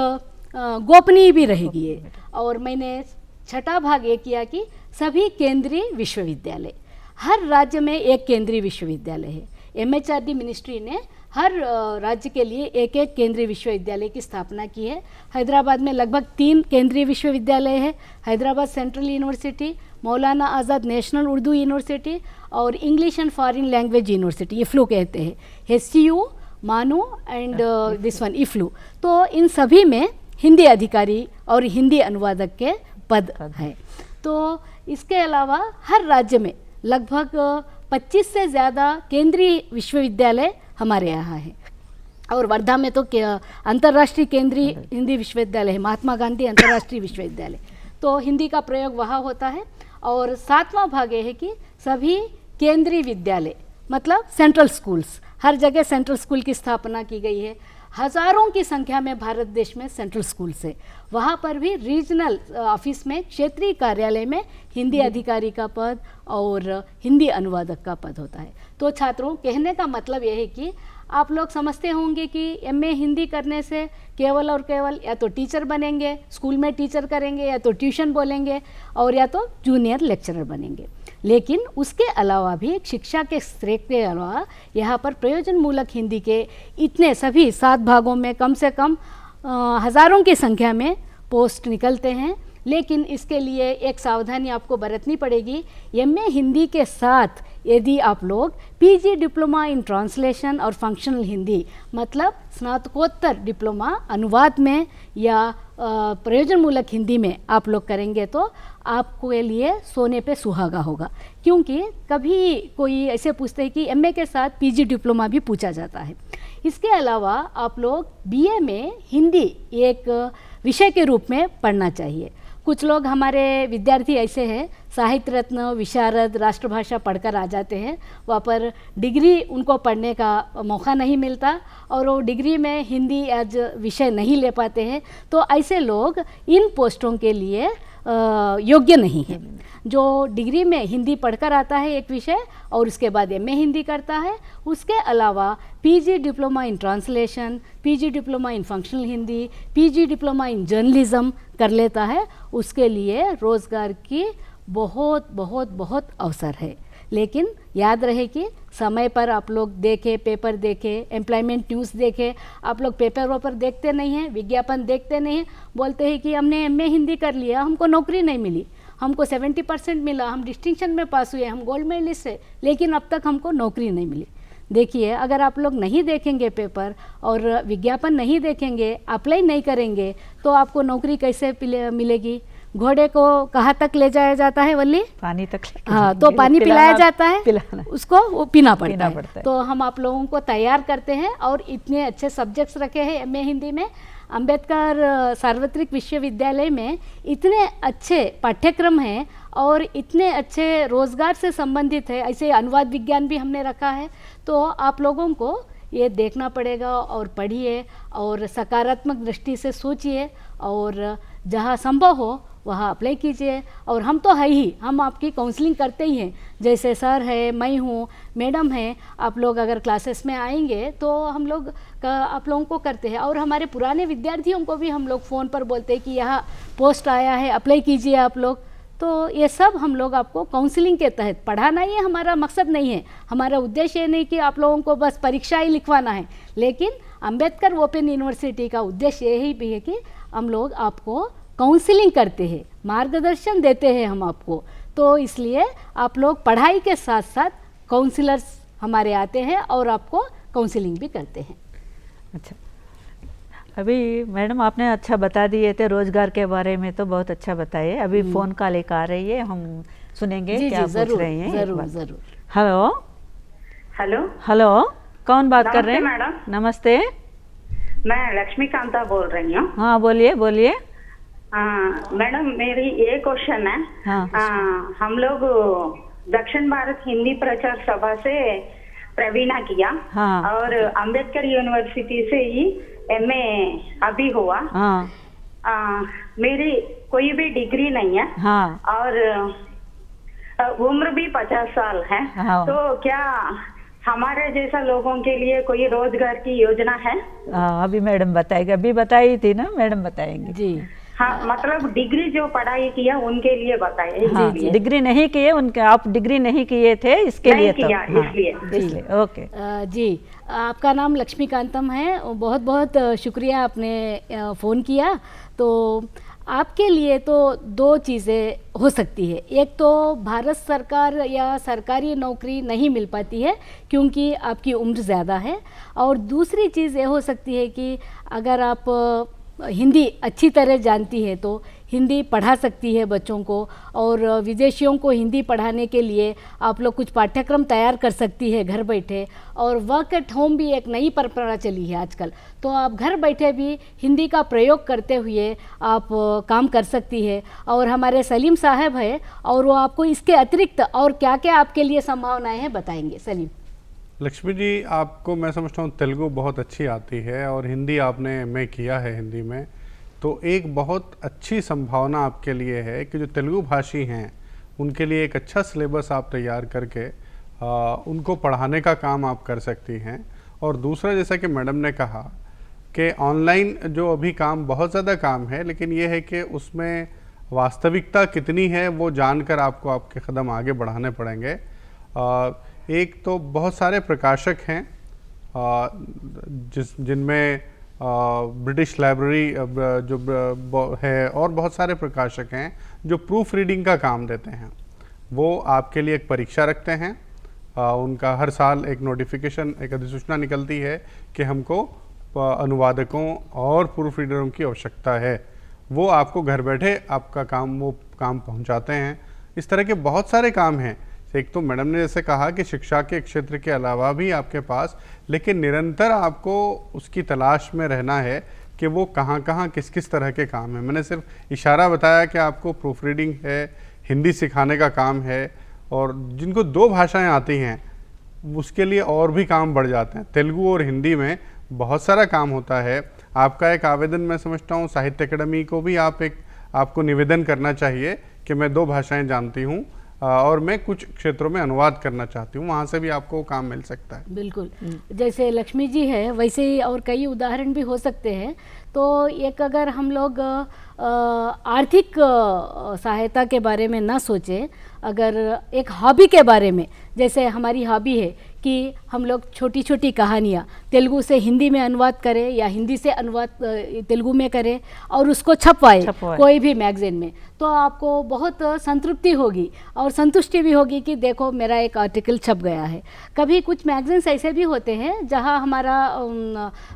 गोपनीय भी रहेगी ये। और मैंने 6ठा भाग ये किया कि सभी केंद्रीय विश्वविद्यालय, हर राज्य में एक केंद्रीय विश्वविद्यालय है। MHRD मिनिस्ट्री ने हर राज्य के लिए एक एक केंद्रीय विश्वविद्यालय की स्थापना की है। हैदराबाद में लगभग 3 केंद्रीय विश्वविद्यालय है, हैदराबाद सेंट्रल यूनिवर्सिटी, मौलाना आज़ाद नेशनल उर्दू यूनिवर्सिटी और English and foreign language university, IFLU कहते हैं, HCU, मानू एंड दिस वन IFLU। तो इन सभी में हिंदी अधिकारी और हिंदी अनुवादक के पद हैं। तो इसके अलावा हर राज्य में लगभग 25 से ज़्यादा केंद्रीय विश्वविद्यालय हमारे यहाँ है। और वर्धा में तो अंतर्राष्ट्रीय केंद्रीय हिंदी विश्वविद्यालय है, महात्मा गांधी अंतर्राष्ट्रीय विश्वविद्यालय, तो हिंदी का प्रयोग वहाँ होता है। और 7वां भाग ये है कि सभी केंद्रीय विद्यालय मतलब सेंट्रल स्कूल्स, हर जगह सेंट्रल स्कूल की स्थापना की गई है। हज़ारों की संख्या में भारत देश में सेंट्रल स्कूल्स है। वहाँ पर भी रीजनल ऑफिस में, क्षेत्रीय कार्यालय में हिंदी अधिकारी का पद और हिंदी अनुवादक का पद होता है। तो छात्रों, कहने का मतलब यह है कि आप लोग समझते होंगे कि MA हिंदी करने से केवल और केवल या तो टीचर बनेंगे, स्कूल में टीचर करेंगे, या तो ट्यूशन बोलेंगे और या तो जूनियर लेक्चरर बनेंगे। लेकिन उसके अलावा भी शिक्षा के स्तर के अलावा यहाँ पर प्रयोजन मूलक हिंदी के इतने सभी 7 भागों में कम से कम हज़ारों की संख्या में पोस्ट निकलते हैं। लेकिन इसके लिए एक सावधानी आपको बरतनी पड़ेगी। MA हिंदी के साथ यदि आप लोग PG डिप्लोमा इन ट्रांसलेशन और फंक्शनल हिंदी मतलब स्नातकोत्तर डिप्लोमा अनुवाद में या प्रयोजन मूलक हिंदी में आप लोग करेंगे तो आपको के लिए सोने पे सुहागा होगा। क्योंकि कभी कोई ऐसे पूछते हैं कि MA के साथ PG डिप्लोमा भी पूछा जाता है। इसके अलावा आप लोग BA में हिंदी एक विषय के रूप में पढ़ना चाहिए। कुछ लोग हमारे विद्यार्थी ऐसे हैं, साहित्य रत्न, विशारद, राष्ट्रभाषा पढ़कर आ जाते हैं, वहाँ पर डिग्री उनको पढ़ने का मौका नहीं मिलता और वो डिग्री में हिंदी एज विषय नहीं ले पाते हैं। तो ऐसे लोग इन पोस्टों के लिए योग्य नहीं है। जो डिग्री में हिंदी पढ़कर आता है एक विषय और उसके बाद MA हिंदी करता है, उसके अलावा PG diploma in translation, PG diploma in functional Hindi, PG diploma in journalism कर लेता है, उसके लिए रोज़गार की बहुत बहुत बहुत अवसर है। लेकिन याद रहे कि समय पर आप लोग देखें, पेपर देखें, एम्प्लॉयमेंट न्यूज़ देखें। आप लोग पेपर देखते नहीं हैं, विज्ञापन देखते नहीं हैं, बोलते हैं कि हमने MA हिंदी कर लिया, हमको नौकरी नहीं मिली, हमको 70% मिला, हम डिस्टिंक्शन में पास हुए, हम गोल्ड मेडलिस्ट है, लेकिन अब तक हमको नौकरी नहीं मिली। देखिए, अगर आप लोग नहीं देखेंगे पेपर और विज्ञापन नहीं देखेंगे, अप्लाई नहीं करेंगे तो आपको नौकरी कैसे मिलेगी। घोड़े को कहाँ तक ले जाया जाता है वल्ली? पानी तक हाँ, तो पानी पिलाया जाता है, पिलाना उसको वो पीना पड़ता पड़ता है। है। तो हम आप लोगों को तैयार करते हैं और इतने अच्छे सब्जेक्ट्स रखे हैं एमए हिंदी में। अंबेडकर सार्वत्रिक विश्वविद्यालय में इतने अच्छे पाठ्यक्रम हैं और इतने अच्छे रोजगार से संबंधित है, ऐसे अनुवाद विज्ञान भी हमने रखा है। तो आप लोगों को ये देखना पड़ेगा और पढ़िए और सकारात्मक दृष्टि से सोचिए और जहाँ संभव हो वहाँ अप्लाई कीजिए। और हम तो है ही, हम आपकी काउंसलिंग करते ही हैं, जैसे सर है, मैं हूँ, मैडम है, आप लोग अगर क्लासेस में आएंगे तो हम लोग आप लोगों को करते हैं। और हमारे पुराने विद्यार्थियों को भी हम लोग फ़ोन पर बोलते हैं कि यहाँ पोस्ट आया है, अप्लाई कीजिए आप लोग। तो ये सब हम लोग आपको काउंसलिंग के तहत, पढ़ाना ही हमारा मकसद नहीं है, हमारा उद्देश्य ये नहीं कि आप लोगों को बस परीक्षा ही लिखवाना है, लेकिन अंबेडकर ओपन यूनिवर्सिटी का उद्देश्य यही भी है कि हम लोग आपको काउंसलिंग करते हैं, मार्गदर्शन देते हैं हम आपको। तो इसलिए आप लोग पढ़ाई के साथ साथ काउंसलर्स हमारे आते हैं और आपको काउंसलिंग भी करते हैं। अच्छा, अभी मैडम आपने अच्छा बता दिए थे रोजगार के बारे में, तो बहुत अच्छा बताइए। अभी फ़ोन कॉल एक आ रही है, हम सुनेंगे जी, क्या जी, पूछ जरूर, रही हैं। जरूर जरूर। हेलो हेलो हेलो, कौन बात कर रहे हैं? मैडम। नमस्ते। मैं लक्ष्मीकांता बोल रही हूँ। हाँ, बोलिए बोलिए। मैडम मेरी ये क्वेश्चन है। हाँ। हम लोग दक्षिण भारत हिंदी प्रचार सभा से प्रवीणा किया। हाँ। और अंबेडकर यूनिवर्सिटी से ही एमए अभी हुआ। हाँ। मेरी कोई भी डिग्री नहीं है। हाँ। और उम्र भी 50 साल है। हाँ। तो क्या हमारे जैसा लोगों के लिए कोई रोजगार की योजना है? अभी मैडम बताएगी, अभी बताई थी ना, मैडम बताएंगे। जी हाँ, मतलब डिग्री जो पढ़ाई किया उनके लिए बताइए। हाँ, डिग्री नहीं किए उनके, आप डिग्री नहीं किए थे इसके नहीं लिए किया, तो हाँ, इसलिए। ओके। जी, आपका नाम लक्ष्मीकांतम है, बहुत बहुत शुक्रिया आपने फ़ोन किया। तो आपके लिए तो दो चीज़ें हो सकती है, एक तो भारत सरकार या सरकारी नौकरी नहीं मिल पाती है क्योंकि आपकी उम्र ज़्यादा है, और दूसरी चीज़ ये हो सकती है कि अगर आप हिंदी अच्छी तरह जानती है तो हिंदी पढ़ा सकती है बच्चों को, और विदेशियों को हिंदी पढ़ाने के लिए आप लोग कुछ पाठ्यक्रम तैयार कर सकती है घर बैठे। और वर्क एट होम भी एक नई परंपरा चली है आजकल, तो आप घर बैठे भी हिंदी का प्रयोग करते हुए आप काम कर सकती है। और हमारे सलीम साहब है और वो आपको इसके अतिरिक्त और क्या क्या आपके लिए संभावनाएं हैं बताएंगे। सलीम। लक्ष्मी जी, आपको मैं समझता हूँ तेलुगु बहुत अच्छी आती है और हिंदी आपने एमए किया है हिंदी में, तो एक बहुत अच्छी संभावना आपके लिए है कि जो तेलुगु भाषी हैं उनके लिए एक अच्छा सिलेबस आप तैयार करके उनको पढ़ाने का काम आप कर सकती हैं। और दूसरा, जैसा कि मैडम ने कहा कि ऑनलाइन जो अभी काम बहुत ज़्यादा काम है, लेकिन ये है कि उसमें वास्तविकता कितनी है वो जानकर आपको आपके कदम आगे बढ़ाने पड़ेंगे। एक तो बहुत सारे प्रकाशक हैं जिनमें ब्रिटिश लाइब्रेरी जो है, और बहुत सारे प्रकाशक हैं जो प्रूफ रीडिंग का काम देते हैं। वो आपके लिए एक परीक्षा रखते हैं, उनका हर साल एक नोटिफिकेशन, एक अधिसूचना निकलती है कि हमको अनुवादकों और प्रूफ रीडरों की आवश्यकता है। वो आपको घर बैठे आपका काम, वो काम पहुंचाते हैं। इस तरह के बहुत सारे काम हैं। एक तो मैडम ने जैसे कहा कि शिक्षा के क्षेत्र के अलावा भी आपके पास, लेकिन निरंतर आपको उसकी तलाश में रहना है कि वो कहाँ कहाँ किस किस तरह के काम हैं। मैंने सिर्फ इशारा बताया कि आपको प्रूफ रीडिंग है, हिंदी सिखाने का काम है, और जिनको 2 भाषाएं आती हैं उसके लिए और भी काम बढ़ जाते हैं। तेलुगु और हिंदी में बहुत सारा काम होता है। आपका एक आवेदन मैं समझता हूँ साहित्य अकेडमी को भी आपको निवेदन करना चाहिए कि मैं 2 भाषाएं जानती हूँ और मैं कुछ क्षेत्रों में अनुवाद करना चाहती हूँ, वहाँ से भी आपको काम मिल सकता है। बिल्कुल, जैसे लक्ष्मी जी है वैसे ही और कई उदाहरण भी हो सकते हैं। तो एक अगर हम लोग आर्थिक सहायता के बारे में ना सोचें, अगर एक हॉबी के बारे में, जैसे हमारी हॉबी है कि हम लोग छोटी छोटी कहानियाँ तेलुगु से हिंदी में अनुवाद करें या हिंदी से अनुवाद तेलुगु में करें और उसको छपवाए कोई भी मैगजीन में, तो आपको बहुत संतृप्ति होगी और संतुष्टि भी होगी कि देखो मेरा एक आर्टिकल छप गया है। कभी कुछ मैगजीन्स ऐसे भी होते हैं जहाँ हमारा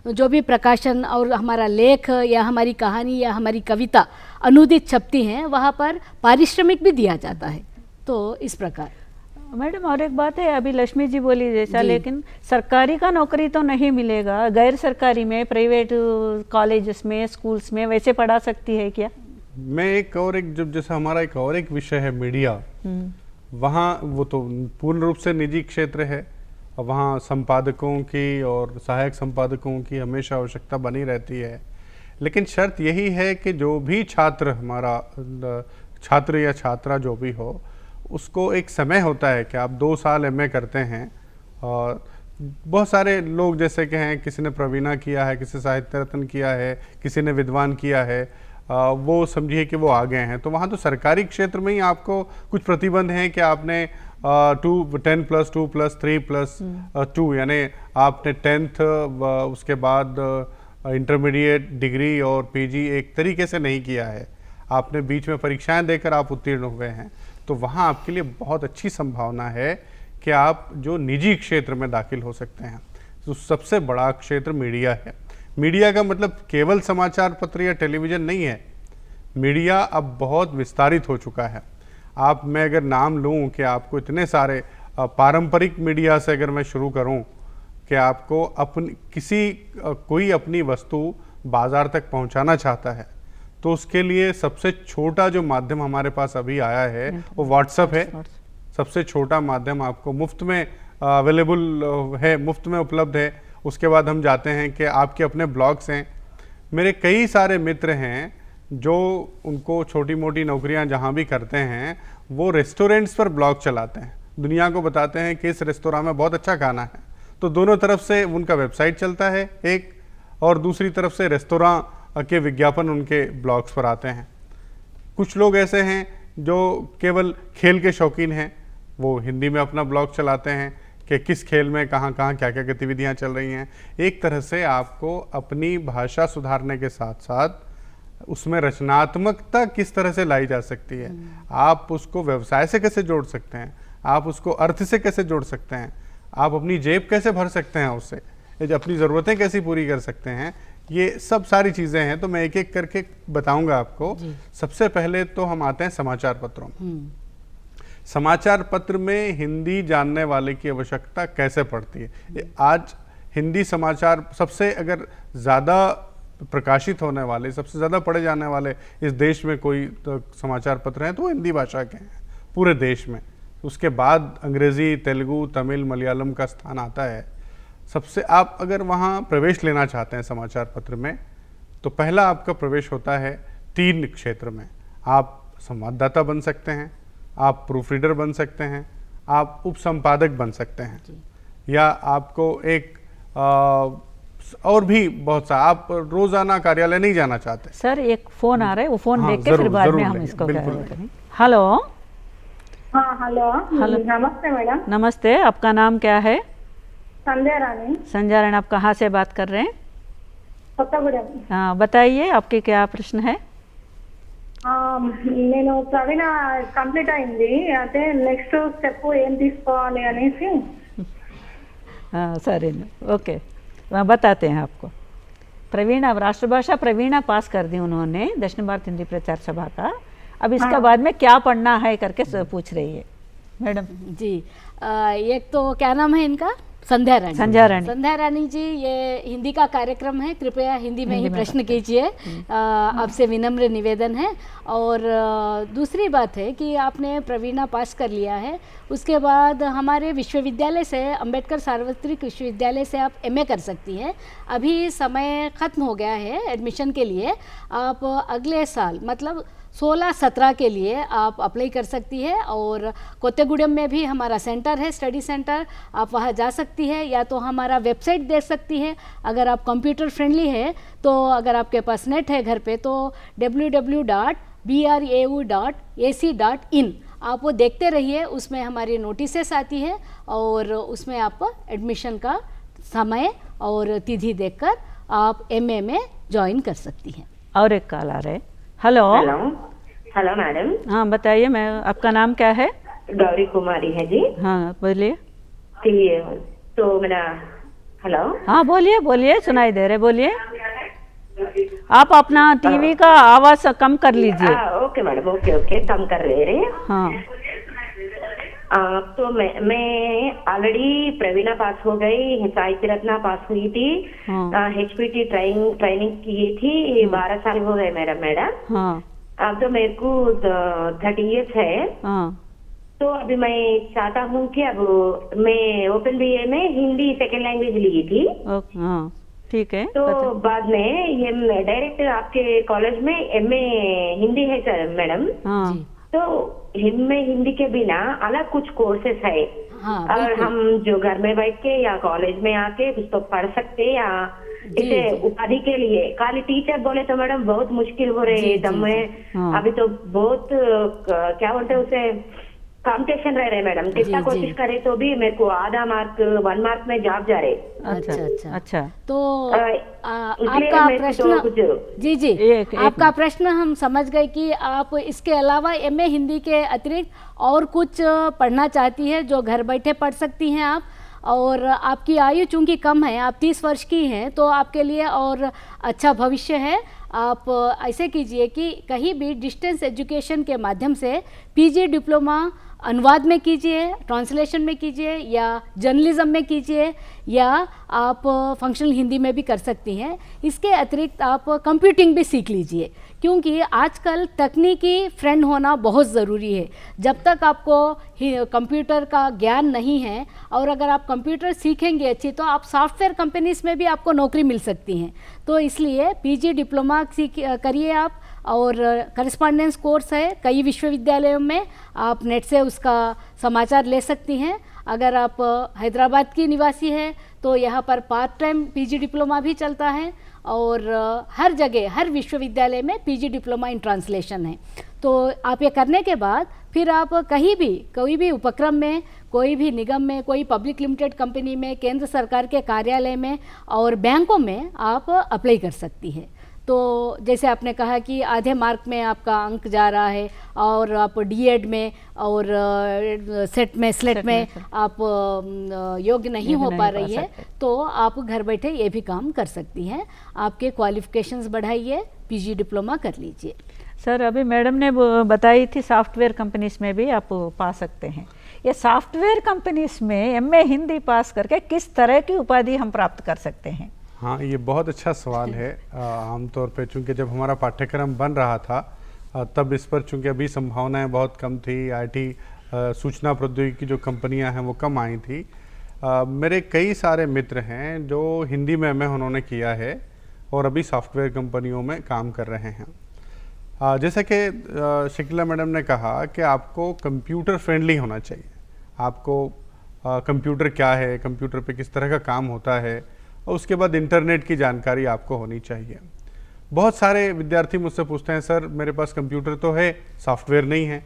जो भी प्रकाशन और हमारा लेख लेख या हमारी कहानी या हमारी कविता अनुदित छपती हैं वहाँ पर पारिश्रमिक भी दिया जाता है। तो इस प्रकार। मैडम और एक बात है, अभी लक्ष्मी जी बोली जैसा, जी। लेकिन सरकारी का नौकरी तो नहीं मिलेगा, गैर सरकारी में प्राइवेट कॉलेजेस में स्कूल्स में वैसे पढ़ा सकती है क्या? मैं जब जैसे हमारा एक विषय है मीडिया, वहाँ वो तो पूर्ण रूप से निजी क्षेत्र है और वहाँ संपादकों की और सहायक संपादकों की हमेशा आवश्यकता बनी रहती है। लेकिन शर्त यही है कि जो भी छात्र या छात्रा जो भी हो, उसको एक समय होता है कि आप 2 साल एमए करते हैं। और बहुत सारे लोग जैसे कि हैं, किसी ने प्रवीणा किया है, किसी साहित्य रत्न किया है, किसी ने विद्वान किया है, वो समझिए कि वो आ गए हैं। तो वहाँ तो सरकारी क्षेत्र में ही आपको कुछ प्रतिबंध हैं कि आपने 10+2+3+2 यानी आपने 10th उसके बाद इंटरमीडिएट डिग्री और पीजी एक तरीके से नहीं किया है, आपने बीच में परीक्षाएं देकर आप उत्तीर्ण हुए हैं। तो वहाँ आपके लिए बहुत अच्छी संभावना है कि आप जो निजी क्षेत्र में दाखिल हो सकते हैं। तो सबसे बड़ा क्षेत्र मीडिया है। मीडिया का मतलब केवल समाचार पत्र या टेलीविज़न नहीं है। मीडिया अब बहुत विस्तारित हो चुका है। मैं अगर नाम लूँ कि आपको इतने सारे पारंपरिक मीडिया से अगर मैं शुरू करूँ कि आपको कोई अपनी वस्तु बाज़ार तक पहुँचाना चाहता है, तो उसके लिए सबसे छोटा जो माध्यम हमारे पास अभी आया है वो व्हाट्सएप है। सबसे छोटा माध्यम आपको मुफ्त में अवेलेबल है, मुफ्त में उपलब्ध है। उसके बाद हम जाते हैं कि आपके अपने ब्लॉग्स हैं। मेरे कई सारे मित्र हैं जो उनको छोटी मोटी नौकरियां जहां भी करते हैं, वो रेस्टोरेंट्स पर ब्लॉग चलाते हैं, दुनिया को बताते हैं कि इस रेस्तोरां में बहुत अच्छा खाना है। तो दोनों तरफ से उनका वेबसाइट चलता है एक, और दूसरी तरफ से रेस्तोरां के विज्ञापन उनके ब्लॉग्स पर आते हैं। कुछ लोग ऐसे हैं जो केवल खेल के शौकीन हैं, वो हिंदी में अपना ब्लॉग चलाते हैं कि किस खेल में कहाँ कहाँ क्या क्या गतिविधियाँ चल रही हैं। एक तरह से आपको अपनी भाषा सुधारने के साथ साथ उसमें रचनात्मकता किस तरह से लाई जा सकती है, आप उसको व्यवसाय से कैसे जोड़ सकते हैं, आप उसको अर्थ से कैसे जोड़ सकते हैं, आप अपनी जेब कैसे भर सकते हैं उससे, अपनी ज़रूरतें कैसी पूरी कर सकते हैं, ये सब सारी चीज़ें हैं। तो मैं एक एक करके बताऊंगा आपको। सबसे पहले तो हम आते हैं समाचार पत्रों में। समाचार पत्र में हिंदी जानने वाले की आवश्यकता कैसे पड़ती है। आज हिंदी समाचार सबसे अगर ज़्यादा प्रकाशित होने वाले, सबसे ज़्यादा पढ़े जाने वाले इस देश में कोई तो समाचार पत्र हैं तो वो हिंदी भाषा के हैं पूरे देश में। उसके बाद अंग्रेज़ी, तेलुगु, तमिल, मलयालम का स्थान आता है। सबसे आप अगर वहाँ प्रवेश लेना चाहते हैं समाचार पत्र में, तो पहला आपका प्रवेश होता है 3 क्षेत्र में। आप संवाददाता बन सकते हैं, आप प्रूफ रीडर बन सकते हैं, आप उप संपादक बन सकते हैं, या आपको एक और भी बहुत सा, आप रोजाना कार्यालय नहीं जाना चाहते। सर एक फोन आ रहा है, वो फोन हाँ, देख के फिर बाद में हम इसको करेंगे। हेलो। हाँ हेलो। नमस्ते मैडम। नमस्ते, आपका नाम क्या है? संध्या रानी। संध्या रानी, आप कहाँ से बात कर रहे हैं? కొత్తగూడెం। हाँ बताइए, आपके क्या प्रश्न है? నేను ప్రవీణ కంప్లీట్ అయింది, అంటే నెక్స్ట్ స్టెప్ ఏం తీసుకోవాలి అనేసి। सर ओके, बताते हैं आपको। प्रवीणा, राष्ट्रभाषा प्रवीणा पास कर दी उन्होंने, दक्षिण भारत हिंदी प्रचार सभा का। अब इसके बाद में क्या पढ़ना है करके पूछ रही है मैडम जी। एक तो क्या नाम है इनका? संध्या रानी। संध्या रानी। संध्या रानी जी, ये हिंदी का कार्यक्रम है, कृपया हिंदी में ही प्रश्न कीजिए, आपसे विनम्र निवेदन है। और दूसरी बात है कि आपने प्रवीणा पास कर लिया है, उसके बाद हमारे विश्वविद्यालय से, अंबेडकर सार्वत्रिक विश्वविद्यालय से आप एमए कर सकती हैं। अभी समय ख़त्म हो गया है एडमिशन के लिए। आप अगले साल मतलब 16-17 के लिए आप अप्लाई कर सकती है। और कोत्तेगुडेम में भी हमारा सेंटर है, स्टडी सेंटर, आप वहाँ जा सकती है, या तो हमारा वेबसाइट देख सकती है। अगर आप कंप्यूटर फ्रेंडली है तो, अगर आपके पास नेट है घर पे, तो www.brau.ac.in आप वो देखते रहिए, उसमें हमारी नोटिसेस आती है और उसमें आप एडमिशन का समय और तिथि देखकर आप एमए में ज्वाइन कर सकती हैं। और एक कॉल आ रहा है। हेलो। हेलो। Hello madam. हाँ बताइए, मैं, आपका नाम क्या है? गौरी कुमारी है जी। हाँ बोलिए। तो मेरा, हेलो। हाँ बोलिए बोलिए, सुनाई दे रहे, बोलिए। आप अपना टीवी का आवाज कम कर लीजिए। ओके मैडम, ओके ओके, कम कर रहे हैं। हाँ। तो मैं ऑलरेडी प्रवीणा पास हो गई, साहित्य रत्ना पास हुई थी, हाँ। HPT ट्रेनिंग की थी, 12 साल हो गए मैडम। हाँ। अब तो मेरे को 30 इयर्स है। हाँ। तो अभी मैं चाहता हूँ कि अब मैं ओपन BA में हिंदी सेकेंड लैंग्वेज ली थी। ओके। हाँ, ठीक है। तो बाद में ये डायरेक्ट आपके कॉलेज में MA हिंदी है सर मैडम। हाँ। तो MA हिंदी के बिना अलग कुछ कोर्सेस है। हाँ, और बिल्कुल। हम जो घर में बैठ के या कॉलेज में आके कुछ तो पढ़ सकते या इसे उपाधि के लिए खाली टीचर बोले तो मैडम बहुत मुश्किल हो रही है दम में। हाँ। अभी तो बहुत क्या बोलते हैं उसे, कंपटीशन रह रहे मैडम। कितना कोशिश करे तो भी मेरे को आधा मार्क 1 मार्क में जॉब जा रहे। अच्छा अच्छा। अच्छा। तो इसलिए आपका मेरे को प्रश्न तो कुछ जी एक आपका प्रश्न हम समझ गए कि आप इसके अलावा MA हिंदी के अतिरिक्त और कुछ पढ़ना चाहती है जो घर बैठे पढ़ सकती हैं आप, और आपकी आयु चूंकि कम है, आप 30 वर्ष की हैं, तो आपके लिए और अच्छा भविष्य है। आप ऐसे कीजिए कि कहीं भी डिस्टेंस एजुकेशन के माध्यम से PG डिप्लोमा अनुवाद में कीजिए, ट्रांसलेशन में कीजिए, या जर्नलिज्म में कीजिए, या आप फंक्शनल हिंदी में भी कर सकती हैं। इसके अतिरिक्त आप कंप्यूटिंग भी सीख लीजिए, क्योंकि आजकल तकनीकी फ्रेंड होना बहुत ज़रूरी है। जब तक आपको कंप्यूटर का ज्ञान नहीं है, और अगर आप कंप्यूटर सीखेंगे अच्छी, तो आप सॉफ्टवेयर कंपनीज में भी आपको नौकरी मिल सकती हैं। तो इसलिए PG डिप्लोमा करिए आप, और करस्पॉन्डेंस कोर्स है कई विश्वविद्यालयों में, आप नेट से उसका समाचार ले सकती हैं। अगर आप हैदराबाद की निवासी है तो यहाँ पर पार्ट टाइम PG डिप्लोमा भी चलता है, और हर जगह हर विश्वविद्यालय में PG डिप्लोमा इन ट्रांसलेशन है। तो आप ये करने के बाद फिर आप कहीं भी कोई भी उपक्रम में, कोई भी निगम में, कोई पब्लिक लिमिटेड कंपनी में, केंद्र सरकार के कार्यालय में और बैंकों में आप अप्लाई कर सकती हैं। तो जैसे आपने कहा कि आधे मार्क में आपका अंक जा रहा है, और आप D.Ed में और स्लेट में आप योग्य नहीं हो पा रही है, तो आप घर बैठे ये भी काम कर सकती हैं। आपके क्वालिफिकेशंस बढ़ाइए, PG डिप्लोमा कर लीजिए। सर, अभी मैडम ने बताई थी सॉफ्टवेयर कंपनीज में भी आप पा सकते हैं। ये सॉफ्टवेयर कंपनीज में MA हिंदी पास करके किस तरह की उपाधि हम प्राप्त कर सकते हैं? हाँ, ये बहुत अच्छा सवाल है। आमतौर पे चूंकि जब हमारा पाठ्यक्रम बन रहा था तब इस पर चूंकि अभी संभावनाएं बहुत कम थी, IT सूचना प्रौद्योगिकी की जो कंपनियां हैं वो कम आई थी। मेरे कई सारे मित्र हैं जो हिंदी में MA उन्होंने किया है और अभी सॉफ्टवेयर कंपनियों में काम कर रहे हैं। जैसे कि शकीला मैडम ने कहा कि आपको कंप्यूटर फ्रेंडली होना चाहिए। आपको कंप्यूटर क्या है, कंप्यूटर पे किस तरह का काम होता है, और उसके बाद इंटरनेट की जानकारी आपको होनी चाहिए। बहुत सारे विद्यार्थी मुझसे पूछते हैं, सर मेरे पास कंप्यूटर तो है, सॉफ्टवेयर नहीं है।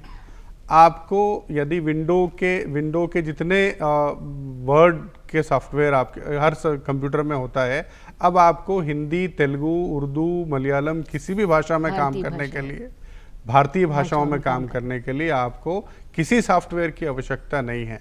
आपको यदि विंडो के जितने वर्ड के सॉफ्टवेयर आपके हर कंप्यूटर में होता है, अब आपको हिंदी, तेलुगु, उर्दू, मलयालम किसी भी भाषा में काम करने के लिए, भारतीय भाषाओं में काम करने के लिए आपको किसी सॉफ्टवेयर की आवश्यकता नहीं है।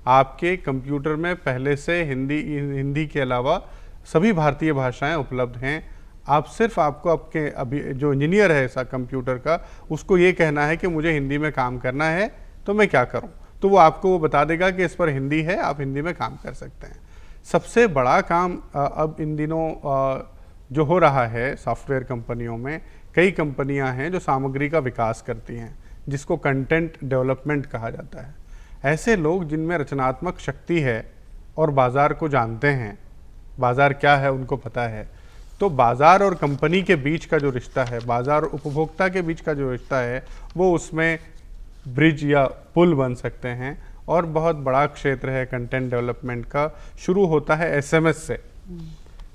आपके कंप्यूटर में पहले से हिंदी के अलावा सभी भारतीय भाषाएं उपलब्ध हैं। आप सिर्फ आपको आपके अभी जो इंजीनियर है ऐसा कंप्यूटर का, उसको ये कहना है कि मुझे हिंदी में काम करना है तो मैं क्या करूं, तो वो आपको वो बता देगा कि इस पर हिंदी है, आप हिंदी में काम कर सकते हैं। सबसे बड़ा काम अब इन दिनों जो हो रहा है सॉफ्टवेयर कंपनियों में, कई कंपनियां हैं जो सामग्री का विकास करती हैं, जिसको कंटेंट डेवलपमेंट कहा जाता है। ऐसे लोग जिनमें रचनात्मक शक्ति है और बाज़ार को जानते हैं, बाज़ार क्या है उनको पता है, तो बाज़ार और कंपनी के बीच का जो रिश्ता है, बाज़ार और उपभोक्ता के बीच का जो रिश्ता है, वो उसमें ब्रिज या पुल बन सकते हैं। और बहुत बड़ा क्षेत्र है कंटेंट डेवलपमेंट का, शुरू होता है SMS से।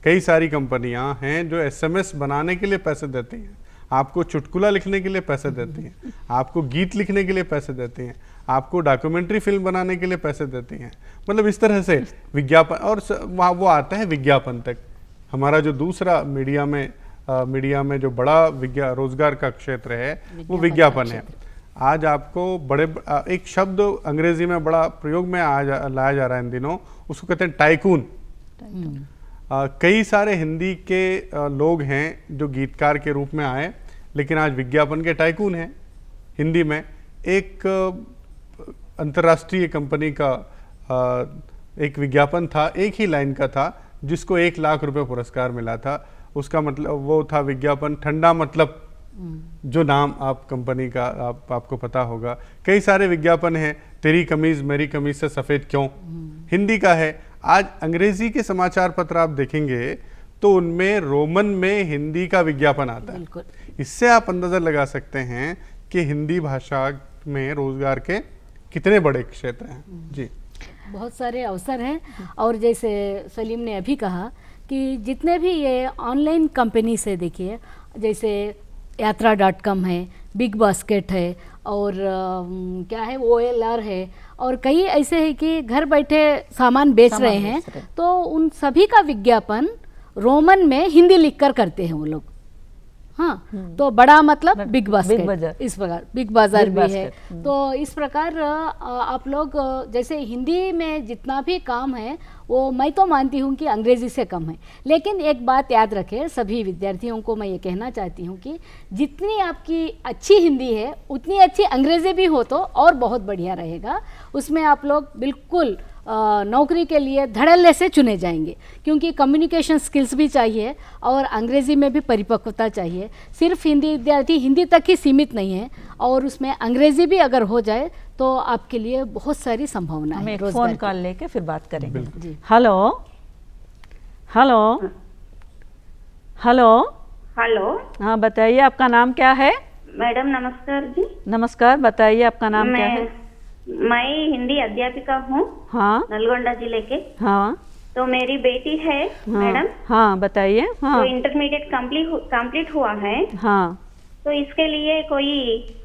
कई सारी कंपनियां हैं जो SMS बनाने के लिए पैसे देती हैं, आपको चुटकुला लिखने के लिए पैसे देती हैं, आपको गीत लिखने के लिए पैसे देती हैं, आपको डॉक्यूमेंट्री फिल्म बनाने के लिए पैसे देती हैं। मतलब इस तरह से विज्ञापन, और वहाँ वो आता है विज्ञापन तक। हमारा जो दूसरा मीडिया में जो बड़ा रोजगार का क्षेत्र है वो विज्ञापन है। आज आपको एक शब्द अंग्रेजी में बड़ा प्रयोग में लाया जा रहा है इन दिनों, उसको कहते हैं टाइकून। कई सारे हिंदी के लोग हैं जो गीतकार के रूप में आए, लेकिन आज विज्ञापन के टाइकून हैं। हिंदी में एक अंतर्राष्ट्रीय कंपनी का एक विज्ञापन था, एक ही लाइन का था, जिसको 1 लाख रुपए पुरस्कार मिला था। उसका मतलब वो था विज्ञापन ठंडा मतलब, जो नाम आप कंपनी का आपको पता होगा। कई सारे विज्ञापन हैं, तेरी कमीज मेरी कमीज से सफ़ेद क्यों, हिंदी का है। आज अंग्रेजी के समाचार पत्र आप देखेंगे तो उनमें रोमन में हिंदी का विज्ञापन आता है। इससे आप अंदाज़ा लगा सकते हैं कि हिंदी भाषा में रोजगार के कितने बड़े क्षेत्र हैं। जी, बहुत सारे अवसर हैं। और जैसे सलीम ने अभी कहा कि जितने भी ये ऑनलाइन कंपनी से देखिए, जैसे यात्रा.com है, बिग बास्केट है, और क्या है OLR है, और कई ऐसे हैं कि घर बैठे सामान बेच रहे हैं, तो उन सभी का विज्ञापन रोमन में हिंदी लिखकर करते हैं वो लोग। हाँ, तो बड़ा मतलब बिग बास्केट, इस प्रकार बिग बाजार भी है। तो इस प्रकार आप लोग जैसे हिंदी में जितना भी काम है वो मैं तो मानती हूँ कि अंग्रेजी से कम है। लेकिन एक बात याद रखें, सभी विद्यार्थियों को मैं ये कहना चाहती हूँ कि जितनी आपकी अच्छी हिंदी है उतनी अच्छी अंग्रेजी भी हो तो और बहुत बढ़िया रहेगा। उसमें आप लोग बिल्कुल नौकरी के लिए धड़ल्ले से चुने जाएंगे, क्योंकि कम्युनिकेशन स्किल्स भी चाहिए और अंग्रेजी में भी परिपक्वता चाहिए। सिर्फ हिंदी विद्यार्थी हिंदी तक ही सीमित नहीं है, और उसमें अंग्रेजी भी अगर हो जाए तो आपके लिए बहुत सारी संभावना है। एक फोन कॉल लेके फिर बात करेंगे। हेलो हेलो हेलो हेलो, हाँ बताइए, आपका नाम क्या है? मैडम नमस्कार जी। नमस्कार, बताइए आपका नाम क्या है? मैं हिंदी अध्यापिका हूँ, हाँ, नलगोंडा जिले के। हाँ, तो मेरी बेटी है मैडम। हाँ बताइए। हाँ, तो इंटरमीडिएट कंप्लीट हुआ है। हाँ, तो इसके लिए कोई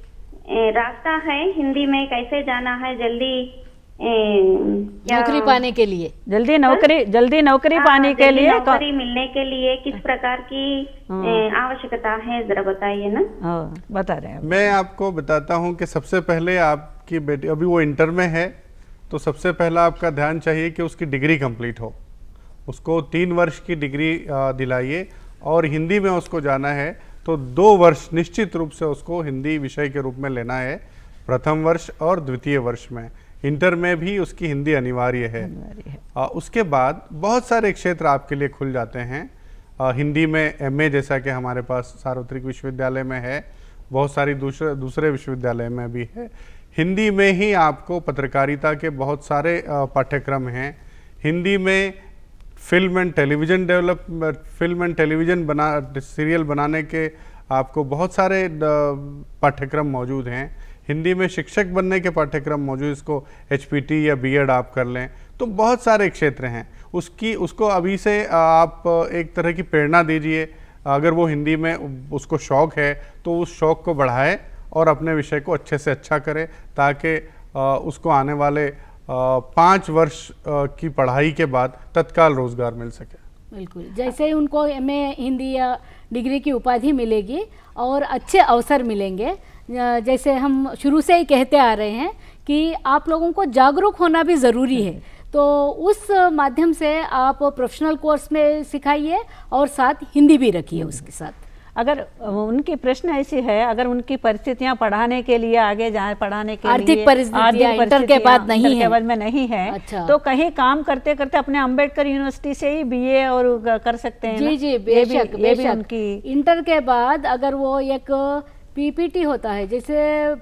रास्ता है हिंदी में, कैसे जाना है जल्दी नौकरी पाने के लिए? जल्दी नौकरी पाने के लिए, नौकरी मिलने के लिए किस प्रकार की आवश्यकता है, जरा बताइए ना। बता रहे हैं। मैं आपको बताता हूं कि सबसे पहले आपकी बेटी अभी वो इंटर में है, तो सबसे पहला आपका ध्यान चाहिए कि उसकी डिग्री कंप्लीट हो। उसको 3 वर्ष की डिग्री दिलाइए, और हिंदी में उसको जाना है तो 2 वर्ष निश्चित रूप से उसको हिंदी विषय के रूप में लेना है, प्रथम वर्ष और द्वितीय वर्ष में। इंटर में भी उसकी हिंदी अनिवार्य है। उसके बाद बहुत सारे क्षेत्र आपके लिए खुल जाते हैं। हिंदी में MA जैसा कि हमारे पास सार्वत्रिक विश्वविद्यालय में है, बहुत सारी दूसरे विश्वविद्यालय में भी है। हिंदी में ही आपको पत्रकारिता के बहुत सारे पाठ्यक्रम हैं। हिंदी में फिल्म एंड टेलीविज़न सीरियल बनाने के आपको बहुत सारे पाठ्यक्रम मौजूद हैं। हिंदी में शिक्षक बनने के पाठ्यक्रम मौजूद, इसको HPT या B.Ed आप कर लें, तो बहुत सारे क्षेत्र हैं। उसको अभी से आप एक तरह की प्रेरणा दीजिए। अगर वो हिंदी में उसको शौक़ है तो उस शौक़ को बढ़ाए और अपने विषय को अच्छे से अच्छा करे, ताकि उसको आने वाले 5 वर्ष की पढ़ाई के बाद तत्काल रोजगार मिल सके। बिल्कुल, जैसे उनको MA हिंदी या डिग्री की उपाधि मिलेगी और अच्छे अवसर मिलेंगे। जैसे हम शुरू से ही कहते आ रहे हैं कि आप लोगों को जागरूक होना भी ज़रूरी है, तो उस माध्यम से आप प्रोफेशनल कोर्स में सिखाइए और साथ हिंदी भी रखिए उसके साथ। अगर उनकी प्रश्न ऐसी है, अगर उनकी परिस्थितियां पढ़ाने के लिए आगे जाए, पढ़ाने के आर्थिक लिए परिस्थितियां इंटर के बाद नहीं है, में नहीं है, अच्छा। तो कहीं काम करते करते अपने अंबेडकर यूनिवर्सिटी से ही BA और कर सकते हैं। जी जी, बेशक बेशक। इंटर के बाद अगर वो एक PPT होता है, जैसे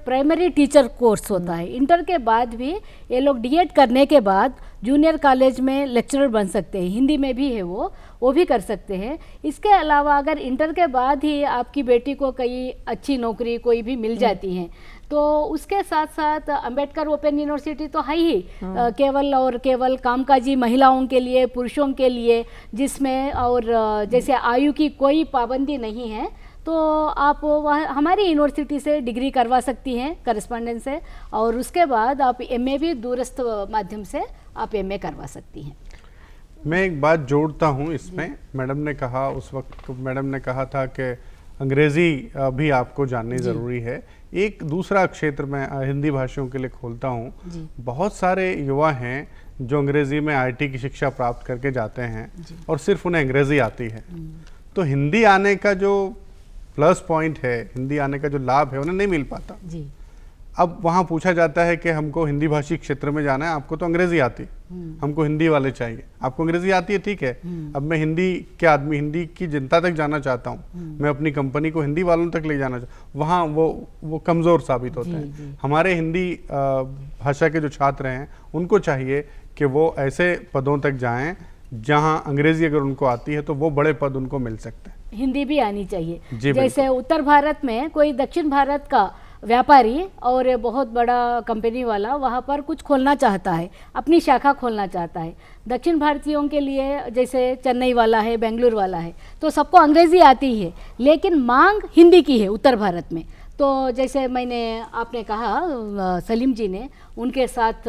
प्राइमरी टीचर कोर्स होता है, इंटर के बाद भी ये लोग D.Ed करने के बाद जूनियर कॉलेज में लेक्चरर बन सकते हैं। हिंदी में भी है वो भी कर सकते हैं। इसके अलावा अगर इंटर के बाद ही आपकी बेटी को कई अच्छी नौकरी कोई भी मिल जाती है, तो उसके साथ साथ अंबेडकर ओपन यूनिवर्सिटी तो है ही केवल और केवल कामकाजी महिलाओं के लिए, पुरुषों के लिए, जिसमें और जैसे आयु की कोई पाबंदी नहीं है, तो आप वह हमारी यूनिवर्सिटी से डिग्री करवा सकती हैं करस्पॉन्डेंस से, और उसके बाद आप MA भी दूरस्थ माध्यम से आप MA करवा सकती हैं। मैं एक बात जोड़ता हूं इसमें। मैडम ने कहा, उस वक्त मैडम ने कहा था कि अंग्रेज़ी भी आपको जाननी ज़रूरी है। एक दूसरा क्षेत्र मैं हिंदी भाषियों के लिए खोलता हूं। बहुत सारे युवा हैं जो अंग्रेज़ी में आईटी की शिक्षा प्राप्त करके जाते हैं और सिर्फ उन्हें अंग्रेज़ी आती है, तो हिंदी आने का जो प्लस पॉइंट है, हिंदी आने का जो लाभ है, उन्हें नहीं मिल पाता। जी। अब वहाँ पूछा जाता है कि हमको हिंदी भाषी क्षेत्र में जाना है, आपको तो अंग्रेज़ी आती, हमको हिंदी वाले चाहिए। आपको अंग्रेज़ी आती है, ठीक है, अब मैं हिंदी के आदमी, हिंदी की जनता तक जाना चाहता हूँ, मैं अपनी कंपनी को हिंदी वालों तक ले जाना चाहता, वहाँ वो कमज़ोर साबित होते हैं। हमारे हिंदी भाषा के जो छात्र हैं उनको चाहिए कि वो ऐसे पदों तक जाएं जहाँ अंग्रेज़ी अगर उनको आती है तो वो बड़े पद उनको मिल सकते हैं। हिंदी भी आनी चाहिए। जी, जैसे उत्तर भारत में कोई दक्षिण भारत का व्यापारी और बहुत बड़ा कंपनी वाला वहाँ पर कुछ खोलना चाहता है, अपनी शाखा खोलना चाहता है। दक्षिण भारतीयों के लिए जैसे चेन्नई वाला है, बेंगलुरु वाला है, तो सबको अंग्रेज़ी आती है, लेकिन मांग हिंदी की है उत्तर भारत में। तो जैसे आपने कहा सलीम जी ने, उनके साथ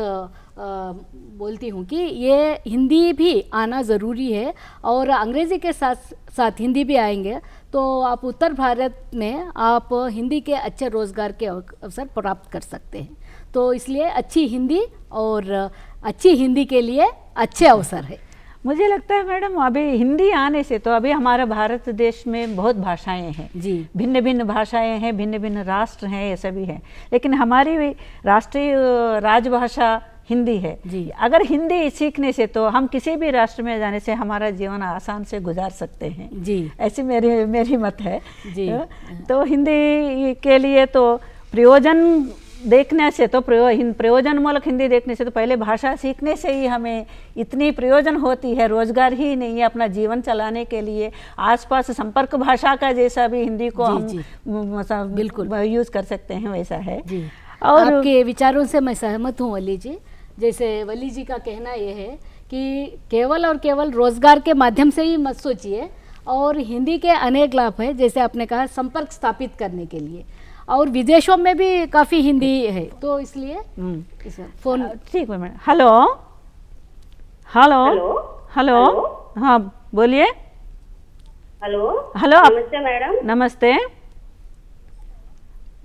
बोलती हूँ कि ये हिंदी भी आना ज़रूरी है, और अंग्रेज़ी के साथ साथ हिंदी भी आएंगे तो आप उत्तर भारत में आप हिंदी के अच्छे रोज़गार के अवसर प्राप्त कर सकते हैं। तो इसलिए अच्छी हिंदी और अच्छी हिंदी के लिए अच्छे अवसर है। मुझे लगता है मैडम, अभी हिंदी आने से तो अभी हमारे भारत देश में बहुत भाषाएं हैं जी, भिन्न भिन्न भाषाएं हैं, भिन्न भिन्न राष्ट्र हैं, ये सभी हैं, लेकिन हमारी राष्ट्रीय राजभाषा हिंदी है जी। अगर हिंदी सीखने से तो हम किसी भी राष्ट्र में जाने से हमारा जीवन आसान से गुजार सकते हैं जी। ऐसी मेरी मत है जी। तो हिंदी के लिए तो प्रयोजन देखने से तो प्रयोजनमूलक हिंदी देखने से तो पहले भाषा सीखने से ही हमें इतनी प्रयोजन होती है, रोजगार ही नहीं है, अपना जीवन चलाने के लिए आसपास संपर्क भाषा का जैसा भी हिंदी को हम बिल्कुल यूज़ कर सकते हैं, वैसा है जी। और आपके विचारों से मैं सहमत हूँ वली जी। जैसे वली जी का कहना यह है कि केवल और केवल रोजगार के माध्यम से ही मत सोचिए, और हिंदी के अनेक लाभ है, जैसे आपने कहा संपर्क स्थापित करने के लिए, और विदेशों में भी काफ़ी हिंदी है, तो इसलिए फोन ठीक है मैडम। हेलो हेलो हेलो, हाँ बोलिए। हेलो हेलो, नमस्ते मैडम। नमस्ते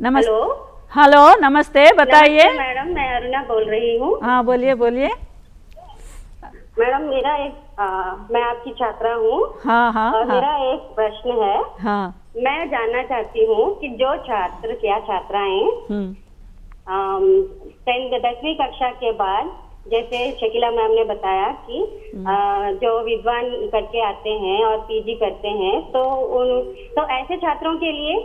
नमस्ते। हेलो हेलो नमस्ते, बताइए। नमस्ते मैडम, मैं अरुणा बोल रही हूँ। हाँ बोलिए बोलिए। मैडम मेरा मैं आपकी छात्रा हूँ। हाँ हाँ और हाँ मेरा एक प्रश्न है। हाँ। मैं जानना चाहती हूँ कि जो छात्र या छात्राएं 10वीं कक्षा के बाद, जैसे शकीला मैम ने बताया कि जो विद्वान करके आते हैं और पीजी करते हैं, तो ऐसे छात्रों के लिए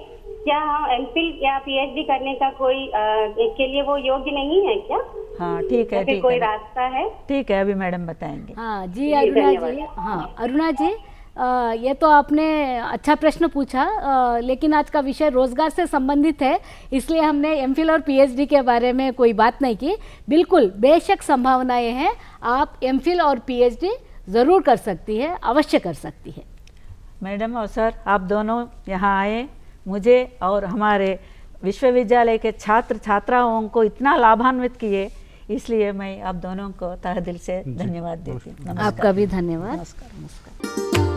क्या हम एमफिल या पीएचडी करने का कोई के लिए वो योग्य नहीं है क्या? हाँ ठीक है, फिर कोई रास्ता है? ठीक है, अभी मैडम बताएंगे। हाँ जी अरुणा जी। हाँ अरुणा जी, ये तो आपने अच्छा प्रश्न पूछा, लेकिन आज का विषय रोजगार से संबंधित है, इसलिए हमने एमफिल और पीएचडी के बारे में कोई बात नहीं की। बिल्कुल बेशक संभावनाएं हैं, आप एमफिल और पीएचडी ज़रूर कर सकती है, अवश्य कर सकती है। मैडम और सर, आप दोनों यहाँ आए, मुझे और हमारे विश्वविद्यालय के छात्र छात्राओं को इतना लाभान्वित किए, इसलिए मैं आप दोनों को तहे दिल से धन्यवाद देती हूँ। आपका भी धन्यवाद। नमस्कार।